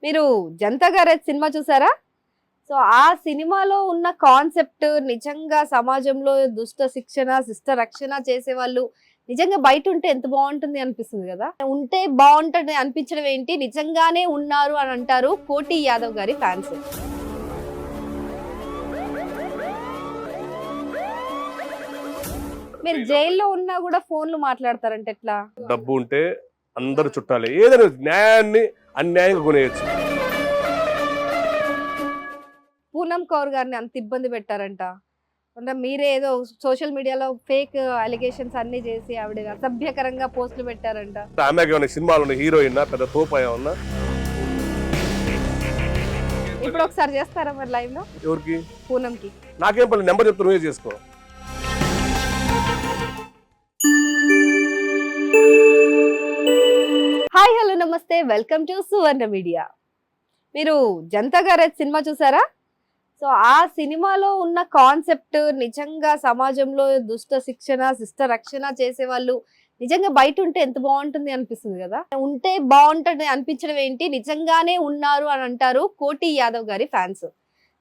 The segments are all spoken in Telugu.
మీరు 'జనతా గ్యారేజ్' సినిమా చూసారా? సో ఆ సినిమాలో ఉన్న కాన్సెప్ట్ నిజంగా సమాజంలో దుష్ట శిక్షణ, శిష్ట రక్షణ చేసేవాళ్ళు నిజంగా బయట ఉంటే ఎంత బాగుంటుంది అనిపిస్తుంది కదా. ఉంటే బాగుంటుంది అనిపించడం ఏంటి, నిజంగానే ఉన్నారు అని అంటారు కోటి యాదవ్ గారి ఫ్యాన్స్. మీరు జైల్లో ఉన్నా కూడా ఫోన్లు మాట్లాడతారంటే ఎట్లా? డబ్బు ఉంటే అందరు చుట్టాలి, ఏదైనా న్యాయాన్ని అన్యాయంగా కొనేయచ్చు. పూనం కౌర్ గారిని అంత ఇబ్బంది పెట్టారంట. అంటే మీరే ఏదో సోషల్ మీడియాలో ఫేక్ అలిగేషన్స్ అన్ని చేసి ఆవిడ అసభ్యకరంగా పోస్టులు పెట్టారంట. ఆమెకి ఏమైనా సినిమాలు హీరోయిన్ పెద్ద తోపాయ ఉన్నా. ఇప్పుడు ఒకసారి చేస్తారా మరి లైవ్ లో? ఎవరికి? పూనంకి. నాకేం పని, నెంబర్ చెప్తా నువ్వే చేసుకో. హాయ్ హలో నమస్తే, వెల్కమ్ టు సువర్ణ మీడియా. మీరు 'జనతా గ్యారేజ్' సినిమా చూసారా? సో ఆ సినిమాలో ఉన్న కాన్సెప్ట్ నిజంగా సమాజంలో దుష్ట శిక్షణ, శిష్ట రక్షణ చేసేవాళ్ళు నిజంగా బయట ఉంటే ఎంత బాగుంటుంది అనిపిస్తుంది కదా. ఉంటే బాగుంటుంది అనిపించడం ఏంటి, నిజంగానే ఉన్నారు అని అంటారు కోటి యాదవ్ గారి ఫ్యాన్స్.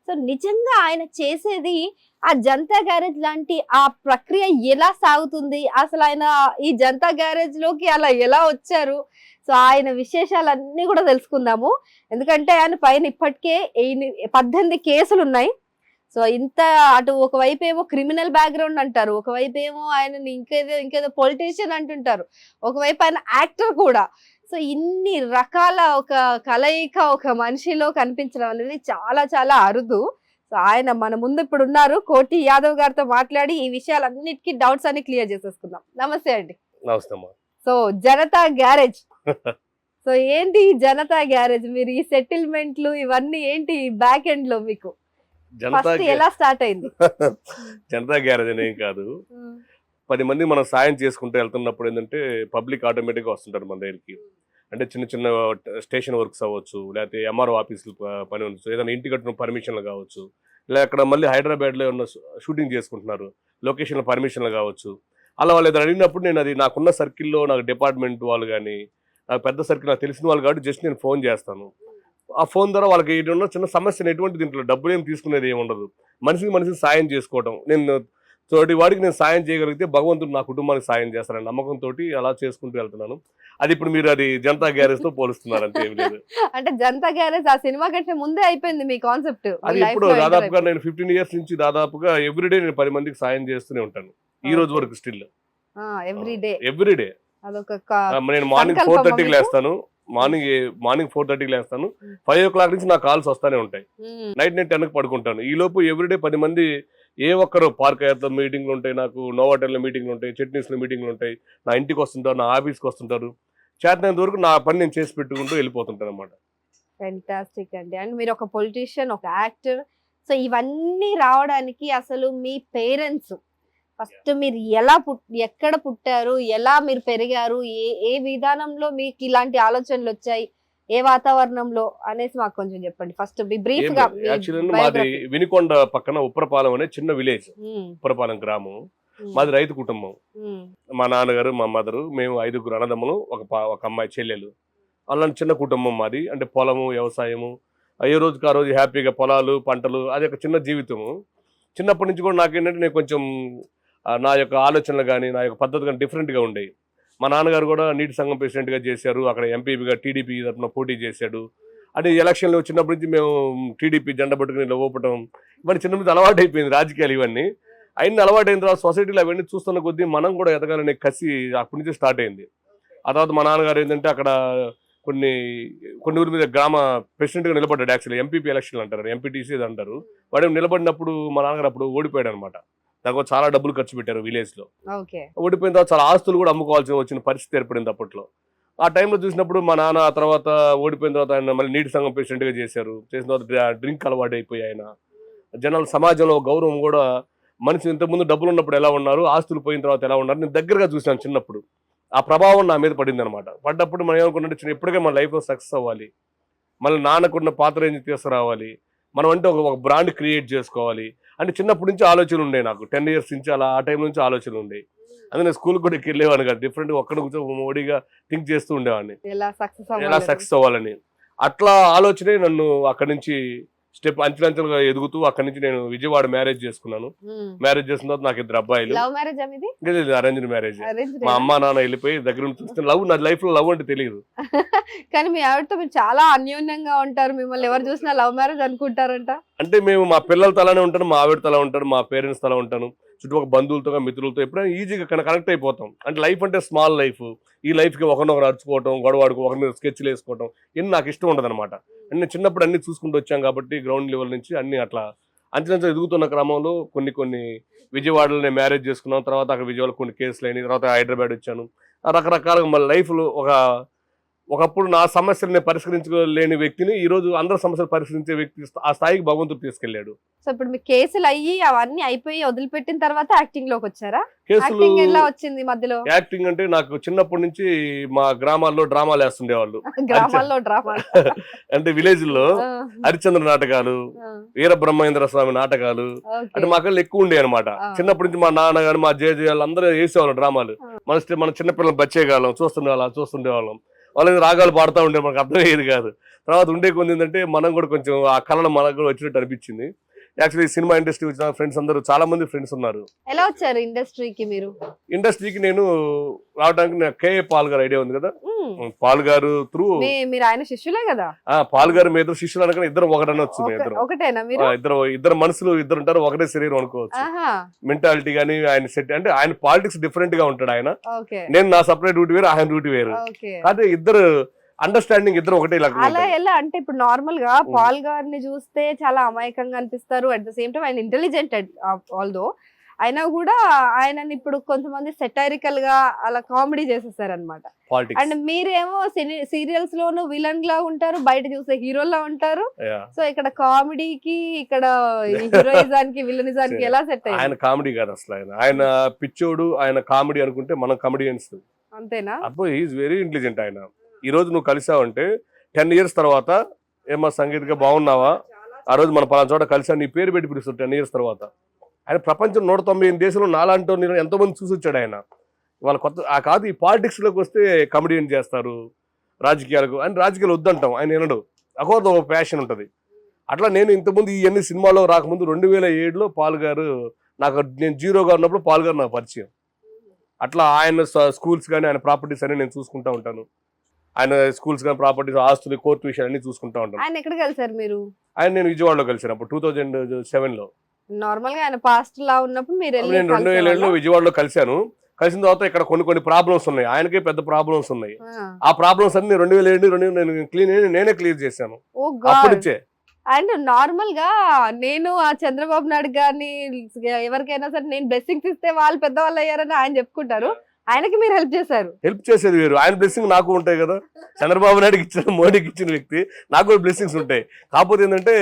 సో నిజంగా ఆయన చేసేది ఆ 'జనతా గ్యారేజ్' లాంటి ఆ ప్రక్రియ ఎలా సాగుతుంది, అసలు ఆయన ఈ 'జనతా గ్యారేజ్' లోకి అలా ఎలా వచ్చారు, సో ఆయన విశేషాలన్నీ కూడా తెలుసుకుందాము. ఎందుకంటే ఆయన పైన ఇప్పటికే 18 కేసులు ఉన్నాయి. సో ఇంత అటు ఒకవైపు ఏమో క్రిమినల్ బ్యాక్గ్రౌండ్ అంటారు, ఒకవైపు ఏమో ఆయన ఇంకేదో పొలిటీషియన్ అంటుంటారు, ఒకవైపు ఆయన యాక్టర్ కూడా. సో ఇన్ని రకాల ఒక కలయిక ఒక మనిషిలో కనిపించడం అనేది చాలా చాలా అరుదు. సో ఆయన మన ముందు ఇప్పుడు ఉన్నారు. కోటి యాదవ్ గారితో మాట్లాడి ఈ విషయాలన్నిటికీ డౌట్స్ అన్ని క్లియర్ చేసేసుకుందాం. నమస్తే అండి. నమస్తే. సో 'జనతా గ్యారేజ్' సో ఏంటి ఈ 'జనతా గ్యారేజ్'? మీరు ఈ సెటిల్మెంట్లు ఇవన్నీ ఏంటి బ్యాక్ ఎండ్ లో మీకు ఫస్ట్ ఎలా స్టార్ట్ అయింది? జనతా గ్యారేజ్ అనేం కాదు, 10 మంది మనం సాయం చేసుకుంటూ వెళ్తున్నప్పుడు ఏంటంటే పబ్లిక్ ఆటోమేటిక్గా వస్తుంటారు మన దగ్గరికి. అంటే చిన్న చిన్న స్టేషన్ వర్క్స్ అవ్వచ్చు, లేకపోతే ఎంఆర్ఓ ఆఫీసులు పని ఉండొచ్చు, ఏదైనా ఇంటి కట్టిన పర్మిషన్లు కావచ్చు, ఇలా అక్కడ మళ్ళీ హైదరాబాద్లో ఉన్న షూటింగ్ చేసుకుంటున్నారు, లొకేషన్ల పర్మిషన్లు కావచ్చు. అలా వాళ్ళు ఏదైనా అడిగినప్పుడు నేను అది నాకున్న సర్కిల్లో, నాకు డిపార్ట్మెంట్ వాళ్ళు కానీ నాకు పెద్ద సర్కిల్ నాకు తెలిసిన వాళ్ళు కాబట్టి జస్ట్ నేను ఫోన్ చేస్తాను. ఆ ఫోన్ ద్వారా వాళ్ళకి ఏదైనా చిన్న సమస్యను ఎటువంటి దీంట్లో డబ్బులు ఏం తీసుకునేది ఏమి ఉండదు, మనిషికి సాయం చేసుకోవడం. నేను తోటి వాడికి నేను సాయం చేయగలిగితే భగవంతుడు నా కుటుంబానికి సాయం చేస్తానని నమ్మకంతో అలా చేసుకుంటూ వెళ్తున్నాను. అది ఇప్పుడు మీరు అది 'జనతా గ్యారేజ్' తో పోలుస్తున్నారు, అంతే ఏం లేదు. అంటే 'జనతా గ్యారేజ్' ఆ సినిమా కంటే ముందే అయిపోయింది మీ కాన్సెప్ట్. అది ఇప్పుడు దాదాపుగా నేను 15 years నుంచి దాదాపుగా ఎవ్రీడే నేను 10 మందికి సాయం చేస్తూనే ఉంటాను ఈ రోజు వరకు స్టిల్. ఎవ్రీడే నేను మార్నింగ్ 4:30కి లేస్తాను, మార్నింగ్ 4:30కి లేస్తాను, 5 o'clock నుంచి నా కాల్స్ వస్తానే ఉంటాయి. నైట్ నేను 10కి పడుకుంటాను. ఈ లోపు ఎవ్రీడే 10 మంది ఏ ఒక్కరు పార్క్ అయ్యేతో మీటింగ్లు ఉంటాయి, నాకు నోవాటెల్లో మీటింగ్లు ఉంటాయి, చట్నీస్లో మీటింగ్లు ఉంటాయి, నా ఇంటికి వస్తుంటారు, నా ఆఫీస్కి వస్తుంటారు. చేతనంత వరకు నా పని నేను చేసి పెట్టుకుంటూ వెళ్ళిపోతుంటాను అన్నమాట. ఫెంటాస్టిక్ అండి. అండ్ మీరు ఒక పొలిటీషియన్, ఒక యాక్టర్. సో ఇవన్నీ రావడానికి అసలు మీ పేరెంట్స్ ఫస్ట్ మీరు ఎక్కడ పుట్టారు, ఎలా మీరు పెరిగారు, ఏ విధానంలో మీకు ఇలాంటి ఆలోచనలు వచ్చాయి, ఏ వాతావరణంలో అనేసి మాకు కొంచెం చెప్పండి ఫస్ట్ బ్రీఫ్ గా. మాది వినుకొండ పక్కన ఉప్పరపాలెం అనే చిన్న విలేజ్, ఉప్పరపాలెం గ్రామం. మాది రైతు కుటుంబం. మా నాన్నగారు, మా మదరు, మేము 5 అన్నదమ్ములు, ఒక అమ్మాయి చెల్లెలు. అలాంటి చిన్న కుటుంబం మాది. అంటే పొలము, వ్యవసాయము, ఏ రోజుకి ఆ రోజు హ్యాపీగా పొలాలు, పంటలు, అది ఒక చిన్న జీవితము. చిన్నప్పటి నుంచి కూడా నాకేంటంటే నేను కొంచెం నా యొక్క ఆలోచనలు కానీ నా యొక్క పద్ధతి కానీ డిఫరెంట్గా ఉండేవి. మా నాన్నగారు కూడా నీటి సంఘం ప్రెసిడెంట్గా చేశారు, అక్కడ ఎంపీగా టీడీపీ తరఫున పోటీ చేశాడు. అంటే ఎలక్షన్లు వచ్చినప్పటి నుంచి మేము టీడీపీ జెండా పట్టుకుని ఊపటం ఇవన్నీ చిన్నప్పుడు అలవాటు అయిపోయింది, రాజకీయాలు ఇవన్నీ. అయిన అలవాటు అయిన తర్వాత సొసైటీలో అవన్నీ చూస్తున్న కొద్దీ మనం కూడా ఎదగాలనే కసి అప్పటి నుంచి స్టార్ట్ అయింది. ఆ తర్వాత మా నాన్నగారు ఏంటంటే అక్కడ కొన్ని ఊరి మీద గ్రామ ప్రెసిడెంట్గా నిలబడ్డాడు. యాక్చువల్లీ ఎంపీపీ ఎలక్షన్లు అంటారు, ఎంపీటీసీ అంటారు. వాడు నిలబడినప్పుడు మా నాన్నగారు అప్పుడు ఓడిపోయాడు అనమాట. దానికి చాలా డబ్బులు ఖర్చు పెట్టారు విలేజ్లో. ఓడిపోయిన తర్వాత చాలా ఆస్తులు కూడా అమ్ముకోవాల్సి వచ్చిన పరిస్థితి ఏర్పడింది అప్పట్లో. ఆ టైంలో చూసినప్పుడు మా నాన్న ఆ తర్వాత ఓడిపోయిన తర్వాత ఆయన మళ్ళీ నీటి సంఘం ప్రెసిడెంట్గా చేశారు. చేసిన తర్వాత డ్రింక్ అలవాటు అయిపోయి ఆయన జనాల సమాజంలో గౌరవం కూడా, మనిషి ఇంతకుముందు డబ్బులు ఉన్నప్పుడు ఎలా ఉన్నారు, ఆస్తులు పోయిన తర్వాత ఎలా ఉన్నారు నేను దగ్గరగా చూసాను చిన్నప్పుడు. ఆ ప్రభావం నా మీద పడింది అనమాట. పడ్డప్పుడు మనం ఏమనుకున్నట్టు ఎప్పటికే మన లైఫ్లో సక్సెస్ అవ్వాలి, మళ్ళీ నాన్నకున్న పాత్ర ఏం తీసుకురావాలి, మనం అంటే ఒక బ్రాండ్ క్రియేట్ చేసుకోవాలి అంటే చిన్నప్పటి నుంచి ఆలోచనలు ఉండే నాకు. 10 years నుంచి అలా ఆ టైం నుంచి ఆలోచనలు ఉండేవి. అందుకే స్కూల్కి కూడా వెళ్ళేవాడిని కాదు, డిఫరెంట్గా ఒక్కడ కూర్చొని మోడీగా థింక్ చేస్తూ ఉండేవాడిని ఎలా సక్సెస్ అవ్వాలని. అట్లా ఆలోచనే నన్ను అక్కడి నుంచి స్టెప్ అంచెలంచెలుగా ఎదుగుతూ అక్కడి నుంచి నేను విజయవాడ మ్యారేజ్ చేసుకున్నాను. మ్యారేజ్ చేసిన తర్వాత నాకు 2 అబ్బాయిలు. లవ్ మ్యారేజ్ అనేది అరేంజ్డ్ మ్యారేజ్. మా అమ్మ నాన్న వెళ్ళిపోయి దగ్గర నుంచి చూస్తే లవ్, నా లైఫ్ లో లవ్ అంటే తెలియదు. కానీ మీ ఆవిడతో మీరు చాలా అన్యోన్యంగా ఉంటారు, మిమ్మల్ని ఎవరు చూసినా లవ్ మ్యారేజ్ అనుకుంటారంట. అంటే మేము మా పిల్లలతో అలానే ఉంటాను, మా ఆవిడతో అలా ఉంటాను, మా పేరెంట్స్ అలా ఉంటాను, చుట్టుపక్కల బంధువులతో మిత్రులతో ఎప్పుడైనా ఈజీగా కనెక్ట్ అయిపోతాం. అంటే లైఫ్ అంటే స్మాల్ లైఫ్. ఈ లైఫ్కి ఒకరినొకరు అరుచుకోవటం, గొడవాడుకో, ఒకరి మీద స్కెచ్లు వేసుకోవటం ఇన్ని నాకు ఇష్టం ఉండదు అనమాట. నేను చిన్నప్పుడు అన్ని చూసుకుంటూ వచ్చాం కాబట్టి గ్రౌండ్ లెవెల్ నుంచి అన్ని అట్లా అంచెలంచెలు ఎదుగుతున్న క్రమంలో కొన్ని విజయవాడలో నేను మ్యారేజ్ చేసుకున్నాను. తర్వాత అక్కడ విజయవాడలో కొన్ని కేసులు అయినాయి. తర్వాత హైదరాబాద్ వచ్చాను. రకరకాలుగా మళ్ళీ లైఫ్లో ఒకప్పుడు నా సమస్యలు నేను పరిష్కరించలేని వ్యక్తిని ఈ రోజు అందరి సమస్యలు పరిష్కరించే వ్యక్తి ఆ స్థాయికి భగవంతుడు తీసుకెళ్లాడు. సో ఇప్పుడు మీ కేసులు అయ్యి అవన్నీ అయిపోయి వదిలిపెట్టిన తర్వాత యాక్టింగ్ లోకి వచ్చారా? కేసులు యాక్టింగ్ ఎలా వచ్చింది మధ్యలో? యాక్టింగ్ అంటే నాకు చిన్నప్పటి నుంచి మా గ్రామాల్లో డ్రామాలు వేస్తుండేవాళ్ళు. గ్రామాల్లో డ్రామా అంటే విలేజ్ లో హరిశ్చంద్ర నాటకాలు, వీరబ్రహ్మేంద్ర స్వామి నాటకాలు అంటే మా కళ్ళు ఎక్కువ ఉండే అనమాట. చిన్నప్పటి నుంచి మా నాన్న గారు, మా జేజేలు అందరూ వేసేవాళ్ళం డ్రామాలు. మన చిన్నపిల్లలు బచ్చేగాళ్ళం, చూస్తుండేవాళ్ళం. వాళ్ళకి రాగాలు పాడుతూ ఉండే, మనకు అర్థమయ్యేది కాదు. తర్వాత ఉండే కొంది ఏంటంటే మనం కూడా కొంచెం ఆ కళను మనకు కూడా వచ్చినట్టు అనిపించింది. యాక్చువల్లీ సినిమా ఇండస్ట్రీ వచ్చిన ఫ్రెండ్స్ అందరూ చాలా మంది ఫ్రెండ్స్ ఉన్నారు. ఎలా వచ్చారు ఇండస్ట్రీకి మీరు? ఇండస్ట్రీకి నేను రావడానికి నాకు కేఏ పాల్ గారు ఐడియా ఉంది కదా, పాల్ గారు త్రూ. మీరు ఆయన శిష్యులే కదా? పాల్ గారు మీ ఇద్దరు శిష్యులు అనగా ఇద్దరు ఒకటనొచ్చు. ఒకటేనా? ఇద్దరు మనుషులు ఇద్దరు ఉంటారు, ఒకటే శరీరం అనుకోవచ్చు. మెంటాలిటీ గానీ ఆయన సెట్ అంటే ఆయన పాలిటిక్స్ డిఫరెంట్ గా ఉంటాడు. ఆయన నేను నా సపరేట్ రూట్ వేరు, ఆయన రూట్ వేరు. అదే ఇద్దరు అండర్స్టాండింగ్, ఇద్దరు ఒకటే. అలా ఎలా అంటే ఇప్పుడు నార్మల్ గా పాల్ గారిని చూస్తే చాలా అమాయకంగా అనిపిస్తారు, అట్ ద సేమ్ టైం ఆయన ఇంటెలిజెంట్ ఆల్దో. అయినా కూడా ఆయనని ఇప్పుడు కొంతమంది సెటైరికల్ గా అలా కామెడీ చేసేస్తారు అనమాట. అండ్ మీరేమో సీరియల్స్ లోను విలన్ లా ఉంటారు, బయట చూస్తే హీరోలా ఉంటారు. సో ఇక్కడ కామెడీకి, ఇక్కడ హీరోయిజానికి, విలనిజానికి ఎలా సెట్ అయ్యారు? ఆయన కామెడీ కాదు అసలు. ఆయన పిచ్చోడు, ఆయన కామెడీ అనుకుంటే మనం కామెడియన్స్ అంతేనా? అబ్బో హీఈస్ వెరీ ఇంటెలిజెంట్. ఆయన ఈ రోజు నువ్వు కలిసావంటే 10 years తర్వాత ఏమో సంగీతగా బాగున్నావా, ఆ రోజు మన పలానా చోట కలిసా, నీ పేరు పెట్టి పిలుస్తాడు 10 years తర్వాత. ఆయన ప్రపంచం 198 దేశాలు నాలాంటి ఎంతో మంది చూసి వచ్చాడు ఆయన. వాళ్ళ కొత్త కాదు, ఈ పాలిటిక్స్ లోకి వస్తే కమెడియన్ చేస్తారు, రాజకీయాలకు అని రాజకీయాలు వద్దంటాం. ఆయన వినడు, అకోర్దు ఒక ప్యాషన్ ఉంటుంది. అట్లా నేను ఇంతకుముందు ఇవన్నీ సినిమాలో రాకముందు 2007లో పాల్ గారు నేను జీరోగా ఉన్నప్పుడు పాల్ గారు నాకు పరిచయం. అట్లా ఆయన స్కూల్స్ కానీ ఆయన ప్రాపర్టీస్ అన్ని నేను చూసుకుంటా ఉంటాను. ఆయన స్కూల్స్ కానీ ప్రాపర్టీస్, ఆస్తులు, కోర్టు విషయాలన్నీ చూసుకుంటా ఉంటాను. ఆయన ఎక్కడ కలిసారు మీరు? ఆయన నేను విజయవాడలో కలిసాను అప్పుడు 2007లో. నార్మల్ గా ఆయన పాస్ట్ లా ఉన్నప్పుడు మీరు నేను 2007లో విజయవాడలో కలిసాను. కలిసిన తర్వాత ఇక్కడ కొన్ని ప్రాబ్లమ్స్ ఉన్నాయి, ఆయనకే పెద్ద ప్రాబ్లమ్స్ ఉన్నాయి. ఆ ప్రాబ్లమ్స్ అన్ని 2007 నేనే క్లియర్ చేశాను అప్పటిచ్చే. అండ్ నార్మల్ గా నేను ఆ చంద్రబాబు నాయుడు గారిని ఎవరికైనా సరే నేను బ్లెస్సింగ్స్ ఇస్తే వాళ్ళు పెద్దవాళ్ళు అయ్యారని ఆయన చెప్పుకుంటారు, ఆయనకి మీరు హెల్ప్ చేశారు. హెల్ప్ చేసేది వేరు, ఆయన బ్లెస్సింగ్ నాకు ఉంటాయి కదా. చంద్రబాబు నాయుడుకి ఇచ్చిన, మోడీకి ఇచ్చిన వ్యక్తి, నాకు కూడా బ్లెస్సింగ్స్ ఉంటాయి. కాకపోతే ఏంటంటే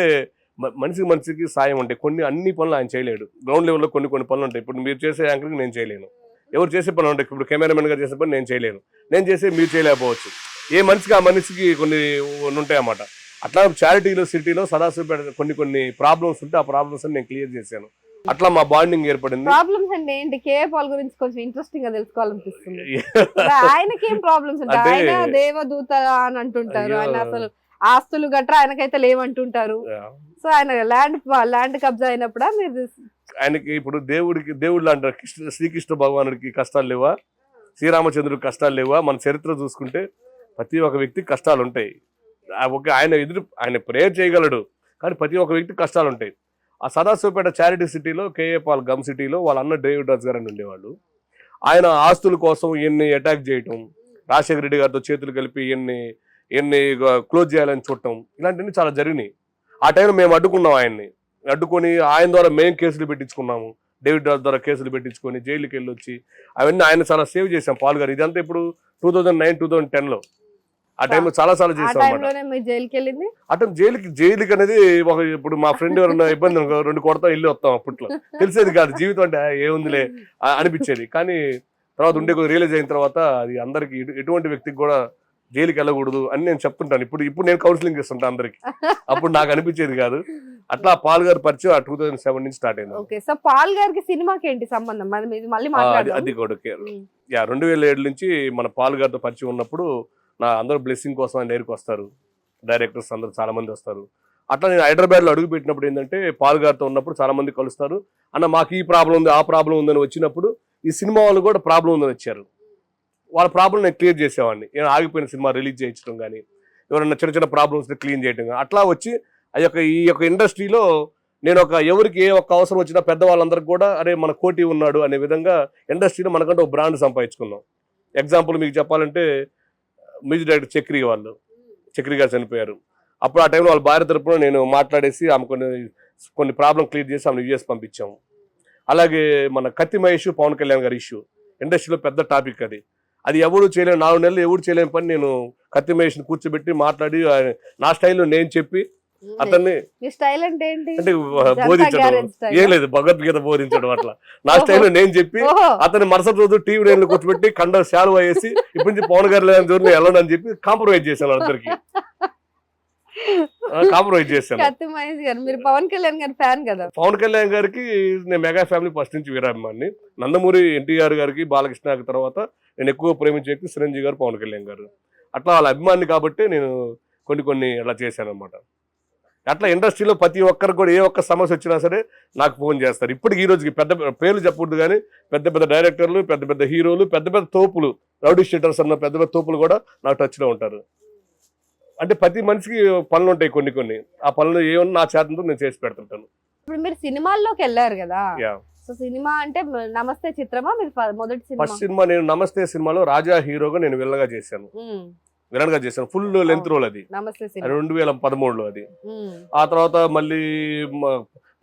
మనిషికి సాయం ఉంటాయి. అన్ని పనులు ఆయన చేయలేడు. గ్రౌండ్ లెవెల్లో కొన్ని పనులు ఉంటాయి. ఇప్పుడు మీరు చేసే యాంకరింగ్ నేను చేయలేను, ఎవరు చేసే పనులు ఉంటాయి. ఇప్పుడు కెమెరామెన్ గా చేసే పని నేను చేయలేను, నేను చేసే మీరు చేయలేకపోవచ్చు. ఏ మనిషికి ఆ మనిషికి కొన్ని ఉంటాయి అన్నమాట. అట్లా చారిటీలో, సిటీలో సదాశివపేట కొన్ని ప్రాబ్లమ్స్ ఉంటే ఆ ప్రాబ్లమ్స్ నేను క్లియర్ చేశాను. అట్లా మా బాండింగ్ ఏర్పడింది. ప్రాబ్లమ్స్ అంటే ఏంటి? కేఏ పాల్ గురించి కొంచెం ఇంట్రెస్టింగ్ గా తెలుసుకోవాలనిపిస్తుంది. ఆయనకి ఏం ప్రాబ్లమ్స్ ఉంటాయి? ఆయన దేవదూత అని అంటుంటారు, ఆయన అసలు ఆస్తులు గట్రా ఆయనకైతే లేవంటుంటారు. సో ఆయన ల్యాండ్ కబ్జా అయినప్పుడు మీరు ఆయనకి ఇప్పుడు దేవుడు అంటారు, శ్రీకృష్ణ భగవానుడికి కష్టాలు లేవా, శ్రీరామచంద్రుడికి కష్టాలు లేవా? మన చరిత్ర చూసుకుంటే ప్రతి ఒక్క వ్యక్తికి కష్టాలు ఉంటాయి. ఆయన ప్రేయర్ చేయగలడు, కానీ ప్రతి ఒక్క వ్యక్తికి కష్టాలు ఉంటాయి. ఆ సదాశివపేట చారిటీ సిటీలో కేఏ పాల్ గమ్ సిటీలో వాళ్ళ అన్న డేవిడ్ రాజ్ గారు అని ఉండేవాళ్ళు. ఆయన ఆస్తుల కోసం ఎన్ని అటాక్ చేయటం, రాజశేఖర రెడ్డి గారితో చేతులు కలిపి ఎన్ని క్లోజ్ చేయాలని చూడటం, ఇలాంటివన్నీ చాలా జరిగినాయి. ఆ టైంలో మేము అడ్డుకొని ఆయన ద్వారా మేము కేసులు పెట్టించుకున్నాము. డేవిడ్ రాజ్ ద్వారా కేసులు పెట్టించుకొని జైలుకి వెళ్ళొచ్చి అవన్నీ ఆయన చాలా సేవ్ చేశాం పాల్ గారు. ఇదంతా ఇప్పుడు 2009-2010లో ఆ టైంలో చాలా చేసాం. అటు జైలుకి అనేది ఇప్పుడు మా ఫ్రెండ్ ఎవరన్నా ఇబ్బంది 2 కొడతాం ఇల్లు వస్తాం. అప్పట్లో తెలిసేది కాదు జీవితం అంటే ఏముందిలే అనిపించేది. కానీ తర్వాత రియలైజ్ అయిన తర్వాత అది అందరికి ఎటువంటి వ్యక్తికి కూడా జైలుకి వెళ్ళకూడదు అని నేను చెప్తుంటాను. ఇప్పుడు నేను కౌన్సిలింగ్ చేస్తుంటాను అందరికి. అప్పుడు నాకు అనిపించేది కాదు. అట్లా పాల్ గారు పరిచయం 2007 నుంచి స్టార్ట్ అయింది. ఓకే, సో పాల్ గారికి సినిమాకి ఏంటి సంబంధం? అది కూడా 2007 నుంచి మన పాల్ గారితో పరిచయం ఉన్నప్పుడు అందరూ బ్లెస్సింగ్ కోసం ఆయన దగ్గరికి వస్తారు. డైరెక్టర్స్ అందరూ చాలా మంది వస్తారు. అట్లా నేను హైదరాబాద్లో అడుగు పెట్టినప్పుడు ఏంటంటే పాల్గారితో ఉన్నప్పుడు చాలా మంది కలుస్తారు. అన్న మాకు ఈ ప్రాబ్లం ఉంది, ఆ ప్రాబ్లం ఉందని వచ్చినప్పుడు ఈ సినిమా వాళ్ళు కూడా ప్రాబ్లం ఉందని వచ్చారు. వాళ్ళ ప్రాబ్లం నేను క్లియర్ చేసేవాడిని. నేను ఆగిపోయిన సినిమా రిలీజ్ చేయించడం కానీ, ఎవరైనా చిన్న చిన్న ప్రాబ్లమ్స్ క్లీన్ చేయడం కానీ, అట్లా వచ్చి ఈ యొక్క ఇండస్ట్రీలో నేను ఎవరికి ఏ ఒక్క అవసరం వచ్చినా పెద్దవాళ్ళందరికీ కూడా అరే మన కోటి ఉన్నాడు అనే విధంగా ఇండస్ట్రీలో మనకంటే ఒక బ్రాండ్ సంపాదించుకున్నాం. ఎగ్జాంపుల్ మీకు చెప్పాలంటే మ్యూజిక్ డైరెక్టర్ చక్రి గారు చనిపోయారు. అప్పుడు ఆ టైంలో వాళ్ళ భార్య తరపున నేను మాట్లాడేసి ఆమె కొన్ని ప్రాబ్లం క్లియర్ చేసి ఆమె యూఎస్ పంపించాము. అలాగే మన కత్తి మహేష్ పవన్ కళ్యాణ్ గారి ఇష్యూ ఇండస్ట్రీలో పెద్ద టాపిక్. అది ఎవరు చేయలేము, 4 నెలలు ఎవరు చేయలేని పని నేను కత్తి మహేష్ని కూర్చోబెట్టి మాట్లాడి నా స్టైల్లో నేను చెప్పి అతన్ని అంటే బోధించడం ఏం లేదు, భగవద్గీత బోధించడం అట్లా నా స్టైల్లో నేను చెప్పి అతన్ని మరుసటి రోజు టీవీ నేను కూర్చోబెట్టి కండ శాలువా వేసి ఇప్పటి నుంచి పవన్ గారు లేని దూరం వెళ్ళను చెప్పి కాంప్రమైజ్ చేశాను. అందరికి కాంప్రమైజ్ చేశాను. పవన్ కళ్యాణ్ గారి ఫ్యాన్ కదా. పవన్ కళ్యాణ్ గారికి నేను మెగా ఫ్యామిలీ ఫస్ట్ నుంచి వీరాభిమాన్ని. నందమూరి ఎన్టీఆర్ గారికి, బాలకృష్ణ తర్వాత నేను ఎక్కువ ప్రేమించే వ్యక్తి చిరంజీవి గారు, పవన్ కళ్యాణ్ గారు. అట్లా వాళ్ళ అభిమాని కాబట్టి నేను కొన్ని అలా చేశాను అనమాట. అట్లా ఇండస్ట్రీలో ప్రతి ఒక్కరికి కూడా ఏ ఒక్క సమస్య వచ్చినా సరే నాకు ఫోన్ చేస్తారు. ఇప్పటికి ఈ రోజుకి పెద్ద పేర్లు చెప్పకూడదు కానీ పెద్ద డైరెక్టర్లు, పెద్ద హీరోలు, పెద్ద తోపులు, రౌడీ షీటర్స్ అన్న పెద్ద తోపులు కూడా నాకు టచ్లో ఉంటారు. అంటే ప్రతి మనిషికి పనులు ఉంటాయి కొన్ని. ఆ పనులు ఏమన్నా నా చేతంతో నేను చేసి పెడుతుంటాను. ఇప్పుడు మీరు సినిమాల్లోకి వెళ్ళారు కదా, సో సినిమా అంటే నమస్తే చిత్రమా మీరు మొదటి సినిమా? ఫస్ట్ సినిమా నేను నమస్తే సినిమాలో రాజా హీరోగా నేను విలన్గా చేశాను. ఫుల్ లెంత్ రోల్ అది 2013లో అది. ఆ తర్వాత మళ్ళీ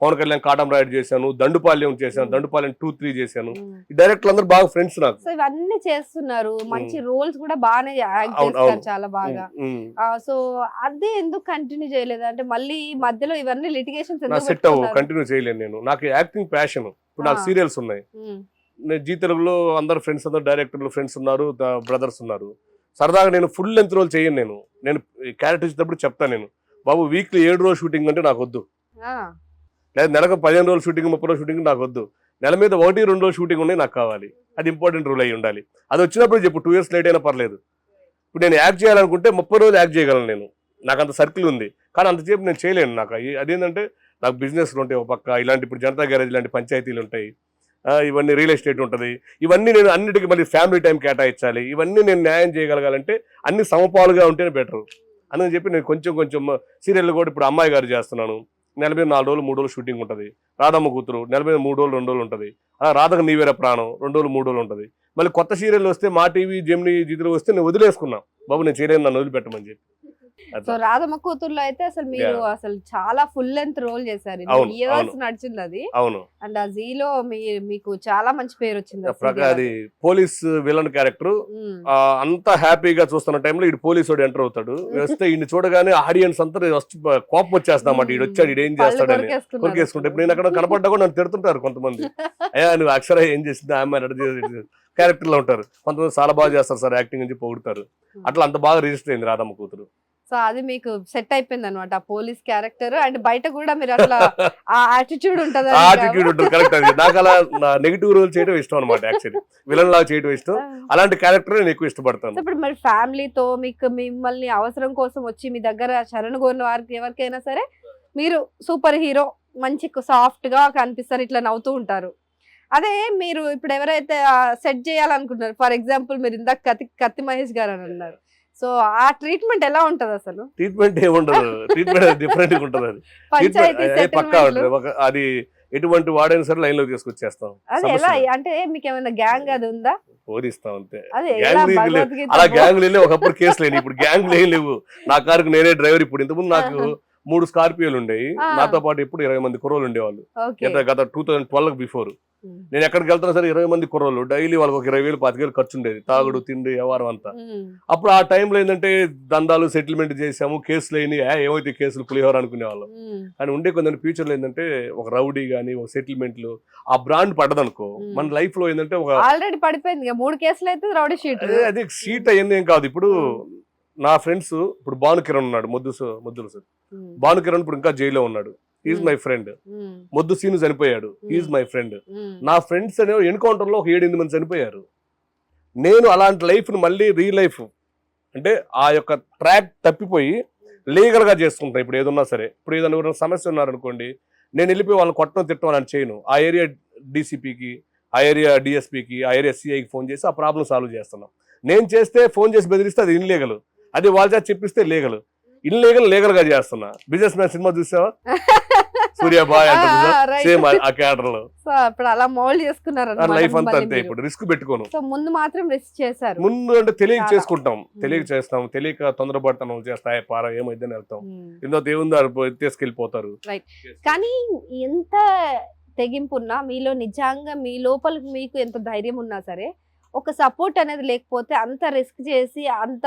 పవన్ కళ్యాణ్ కాటం రాయుడు చేశాను, దండుపాలెం చేశాను, దండుపాలెం 2, 3 చేశాను. ఈ డైరెక్టర్లు అందరూ బాగా ఫ్రెండ్స్ నాకు. సో ఇవన్నీ చేస్తున్నారు, మంచి రోల్స్ కూడా బాగానే యాక్ట్ చేస్తారు చాలా బాగా. సో అదే ఎందుకు కంటిన్యూ చేయలేదు? అంటే మళ్ళీ మధ్యలో ఇవన్నీ లిటిగేషన్స్ సెట్ అవ్వవు, కంటిన్యూ చేయలేను నేను. నాకు యాక్టింగ్ ప్యాషన్. ఇప్పుడు నాకు సీరియల్స్ ఉన్నాయి, నేను జీ తెలుగులో అందరు ఫ్రెండ్స్, అందరు డైరెక్టర్లు ఫ్రెండ్స్ ఉన్నారు, బ్రదర్స్ ఉన్నారు. సరదాగా నేను ఫుల్ లెంత్ రోల్ చేయను. నేను క్యారెక్టర్ ఇచ్చినప్పుడు చెప్తాను, నేను బాబు వీక్లీ 7 రోజులు షూటింగ్ అంటే నాకు వద్దు, లేదా నెలకు 15 రోజులు షూటింగ్, 30 రోజులు షూటింగ్ నాకు వద్దు. నెల మీద 1-2 రోజులు షూటింగ్ ఉన్నాయి నాకు కావాలి. అది ఇంపార్టెంట్ రూల్ అయి ఉండాలి. అది వచ్చినప్పుడు చెప్పు 2 years లేట్ అయినా పర్లేదు. ఇప్పుడు నేను యాక్ట్ చేయాలనుకుంటే 30 రోజులు యాక్ట్ చేయగలను నేను, నాకు అంత సర్కిల్ ఉంది. కానీ అంతసేపు నేను చేయలేను. నాకు అదేంటంటే నాకు బిజినెస్లు ఉంటాయి ఒక పక్క, ఇలాంటి ఇప్పుడు జనతా గ్యారేజ్ లాంటి పంచాయతీలు ఉంటాయి, ఇవన్నీ రియల్ ఎస్టేట్ ఉంటుంది. ఇవన్నీ నేను అన్నిటికీ మళ్ళీ ఫ్యామిలీ టైం కేటాయించాలి. ఇవన్నీ నేను న్యాయం చేయగలగాలంటే అన్ని సమపాలుగా ఉంటేనే బెటర్ అని చెప్పి నేను కొంచెం సీరియల్ కూడా ఇప్పుడు అమ్మాయి గారు చేస్తున్నాను. నెల మీద 4 రోజులు 3 రోజులు షూటింగ్ ఉంటుంది. రాధమ్మ కూతురు నెల మీద 3 రోజులు 2 రోజులు ఉంటుంది. రాధకు నీవేర ప్రాణం 2 రోజులు 3 రోజులు ఉంటుంది. మళ్ళీ కొత్త సీరియల్ వస్తే మా టీవీ, జెమినీ, జీతులు వస్తే నేను వదిలేసుకున్నా, బాబు నేను చేయలేను, నన్ను వదిలిపెట్టమని చెప్పి. సో రాధమ్మ కూతుర్లో అయితే అసలు మీరు అసలు చాలా ఫుల్ లెంత్ రోల్ చేశారు, ఇయర్స్ నడిచింది అది. అవును. అండ్ ఆ జీలో మీకు చాలా మంచి పేరు వచ్చింది. అది పోలీస్ విలన్ క్యారెక్టర్. అంత హ్యాపీగా చూస్తున్న టైంలో ఇటు పోలీసు వాడు ఎంటర్ అవుతాడు. వస్తే ఈయన చూడగానే ఆడియన్స్ అంతా కోపం వచ్చేస్తామాట, ఈడు వచ్చాడు ఈడు ఏం చేస్తాడని కొరికేసుకుంటే. ఇప్పుడు నేను అక్కడ కనపడ్డా కూడా నన్ను తిడుతుంటారు కొంతమంది, అయ్యా నువ్వు అక్షర ఏం చేసింది ఆమె క్యారెక్టర్ లో ఉంటారు. కొంతమంది చాలా బాగా చేస్తారు సార్ యాక్టింగ్ అని చెప్పి పొగుడతారు. అట్లా అంత బాగా రిజిస్టర్ అయింది రాధమ్మ కూతురు. సో అది మీకు సెట్ అయిపోయింది అనమాట ఆ పోలీస్ క్యారెక్టర్. అండ్ బయట కూడా మీరు అట్లా ఆ యాటిట్యూడ్ ఉంటుంది. కరెక్ట్. అది నాకు అలా నెగిటివ్ రోల్ చేయడం ఇష్టం అనమాట. యాక్చువల్లీ విలన్ లాగా చేయడం ఇష్టం. అలాంటి క్యారెక్టర్ నేను ఎక్కువ ఇష్టపడతాను. ఇప్పుడు మరి ఫ్యామిలీతో మిమ్మల్ని అవసరం కోసం వచ్చి మీ దగ్గర శరణు కోరిన వారికి ఎవరికైనా సరే మీరు సూపర్ హీరో, మంచి సాఫ్ట్ గా కనిపిస్తారు, ఇట్లా నవ్వుతూ ఉంటారు. అదే మీరు ఇప్పుడు ఎవరైతే సెట్ చేయాలనుకుంటున్నారు, ఫర్ ఎగ్జాంపుల్ మీరు ఇందాక కత్తి మహేష్ గారు అని అన్నారు, సో ఆ ట్రీట్మెంట్ ఎలా ఉంటది? అసలు ట్రీట్మెంట్ ఏముండదు, ట్రీట్మెంట్ డిఫరెంట్ గా ఉంటది. అది పక్కా ఉంటుంది. అది ఎటువంటి వాడైనా సరే లైన్ లో తీసుకొచ్చేస్తాం. అది ఎలా అంటే మీకు ఏమైనా గ్యాంగ్ అది ఉందా? పోలీస్తాం అంతే. అలా గ్యాంగ్ లేని ఒకప్పుడు కేసు లేని, ఇప్పుడు గ్యాంగ్ ఏం లేవు. నా కారుకు నేనే డ్రైవర్. ఇప్పుడు ఇంతకుముందు నాకు 3 స్కార్పియోలు ఉండేవి, నాతో పాటు ఎప్పుడు 20 మంది కుర్రోళ్ళు ఉండేవాళ్ళు. గత 2012 బిఫోర్ నేను ఎక్కడికి వెళ్తున్నా సరే 20 మంది కుర్రోళ్ళు, డైలీ వాళ్ళకి ఒక 20,000 25,000 ఖర్చు ఉండేది, తాగుడు తిండి వ్యవహారం అంతా. అప్పుడు ఆ టైంలో ఏంటంటే దందాలు సెటిల్మెంట్ చేసాము, కేసులు అయినాయి, ఏమైతే కేసులు పులిహోర అనుకునేవాళ్ళం. కానీ ఉండే కొంచెం ఫ్యూచర్ లో ఏంటంటే ఒక రౌడీ గానీ ఒక సెటిల్మెంట్లు ఆ బ్రాండ్ పడదనుకో, మన లైఫ్ లో ఏంటంటే ఒక ఆల్రెడీ పడిపోయింది 3 కేసులు అయితే రౌడీ షీట్. అది షీట్ అయ్యింది ఏం కాదు. ఇప్పుడు నా ఫ్రెండ్స్ ఇప్పుడు భానుకిరణ్ ఉన్నాడు, ముద్దులు సార్. భానుకిరణ్ ఇప్పుడు ఇంకా జైల్లో ఉన్నాడు, ఈజ్ మై ఫ్రెండ్. మొద్దు సీను చనిపోయాడు, ఈజ్ మై ఫ్రెండ్. నా ఫ్రెండ్స్ అనే ఎన్కౌంటర్ లో ఒక 7-8 మంది చనిపోయారు. నేను అలాంటి లైఫ్ ను మళ్ళీ రీ లైఫ్ అంటే ఆ యొక్క ట్రాక్ తప్పిపోయి లీగల్గా చేసుకుంటాను. ఇప్పుడు ఏదన్నా సరే, ఇప్పుడు ఏదైనా ఎవరైనా సమస్య ఉన్నారనుకోండి, నేను వెళ్ళిపోయి వాళ్ళని కొట్టడం తిట్టడం అని చేయను. ఆ ఏరియా డీసీపీకి, ఆ ఏరియా డిఎస్పీకి, ఆ ఏరియా సిఐకి ఫోన్ చేసి ఆ ప్రాబ్లం సాల్వ్ చేస్తున్నాం. నేను చేస్తే ఫోన్ చేసి బెదిరిస్తే అది ఇన్లీగల్, అది వాళ్ళ చేత చెప్పిస్తే లీగల్. లీగల్ గా చేస్తున్నా. బిజినెస్ మ్యాన్ సినిమా చూసావా, సూర్యాబాయ్ అంటే సేమ్ ఆ క్యాడర్ లో. సో ఇప్పుడు అలా మోల్డ్ చేసుకున్నారు లైఫ్ అంతా అంతే. ఇప్పుడు రిస్క్ పెట్టుకోను. సో ముందు మాత్రం రిస్క్ చేశారు. ముందు అంటే తెలియక చేసుకుంటాం, తెలియక చేస్తాం, తెలియక తొందరపడతాం, చేస్తాయి పార ఏమైందని వెళ్తాం. ఇందులో దేవుందో తీసుకెళ్ళిపోతారు. కానీ ఎంత తెగింపు ఉన్నా మీలో, నిజంగా మీ లోపల మీకు ఎంత ధైర్యం ఉన్నా సరే, ఒక సపోర్ట్ అనేది లేకపోతే అంత రిస్క్ చేసి అంత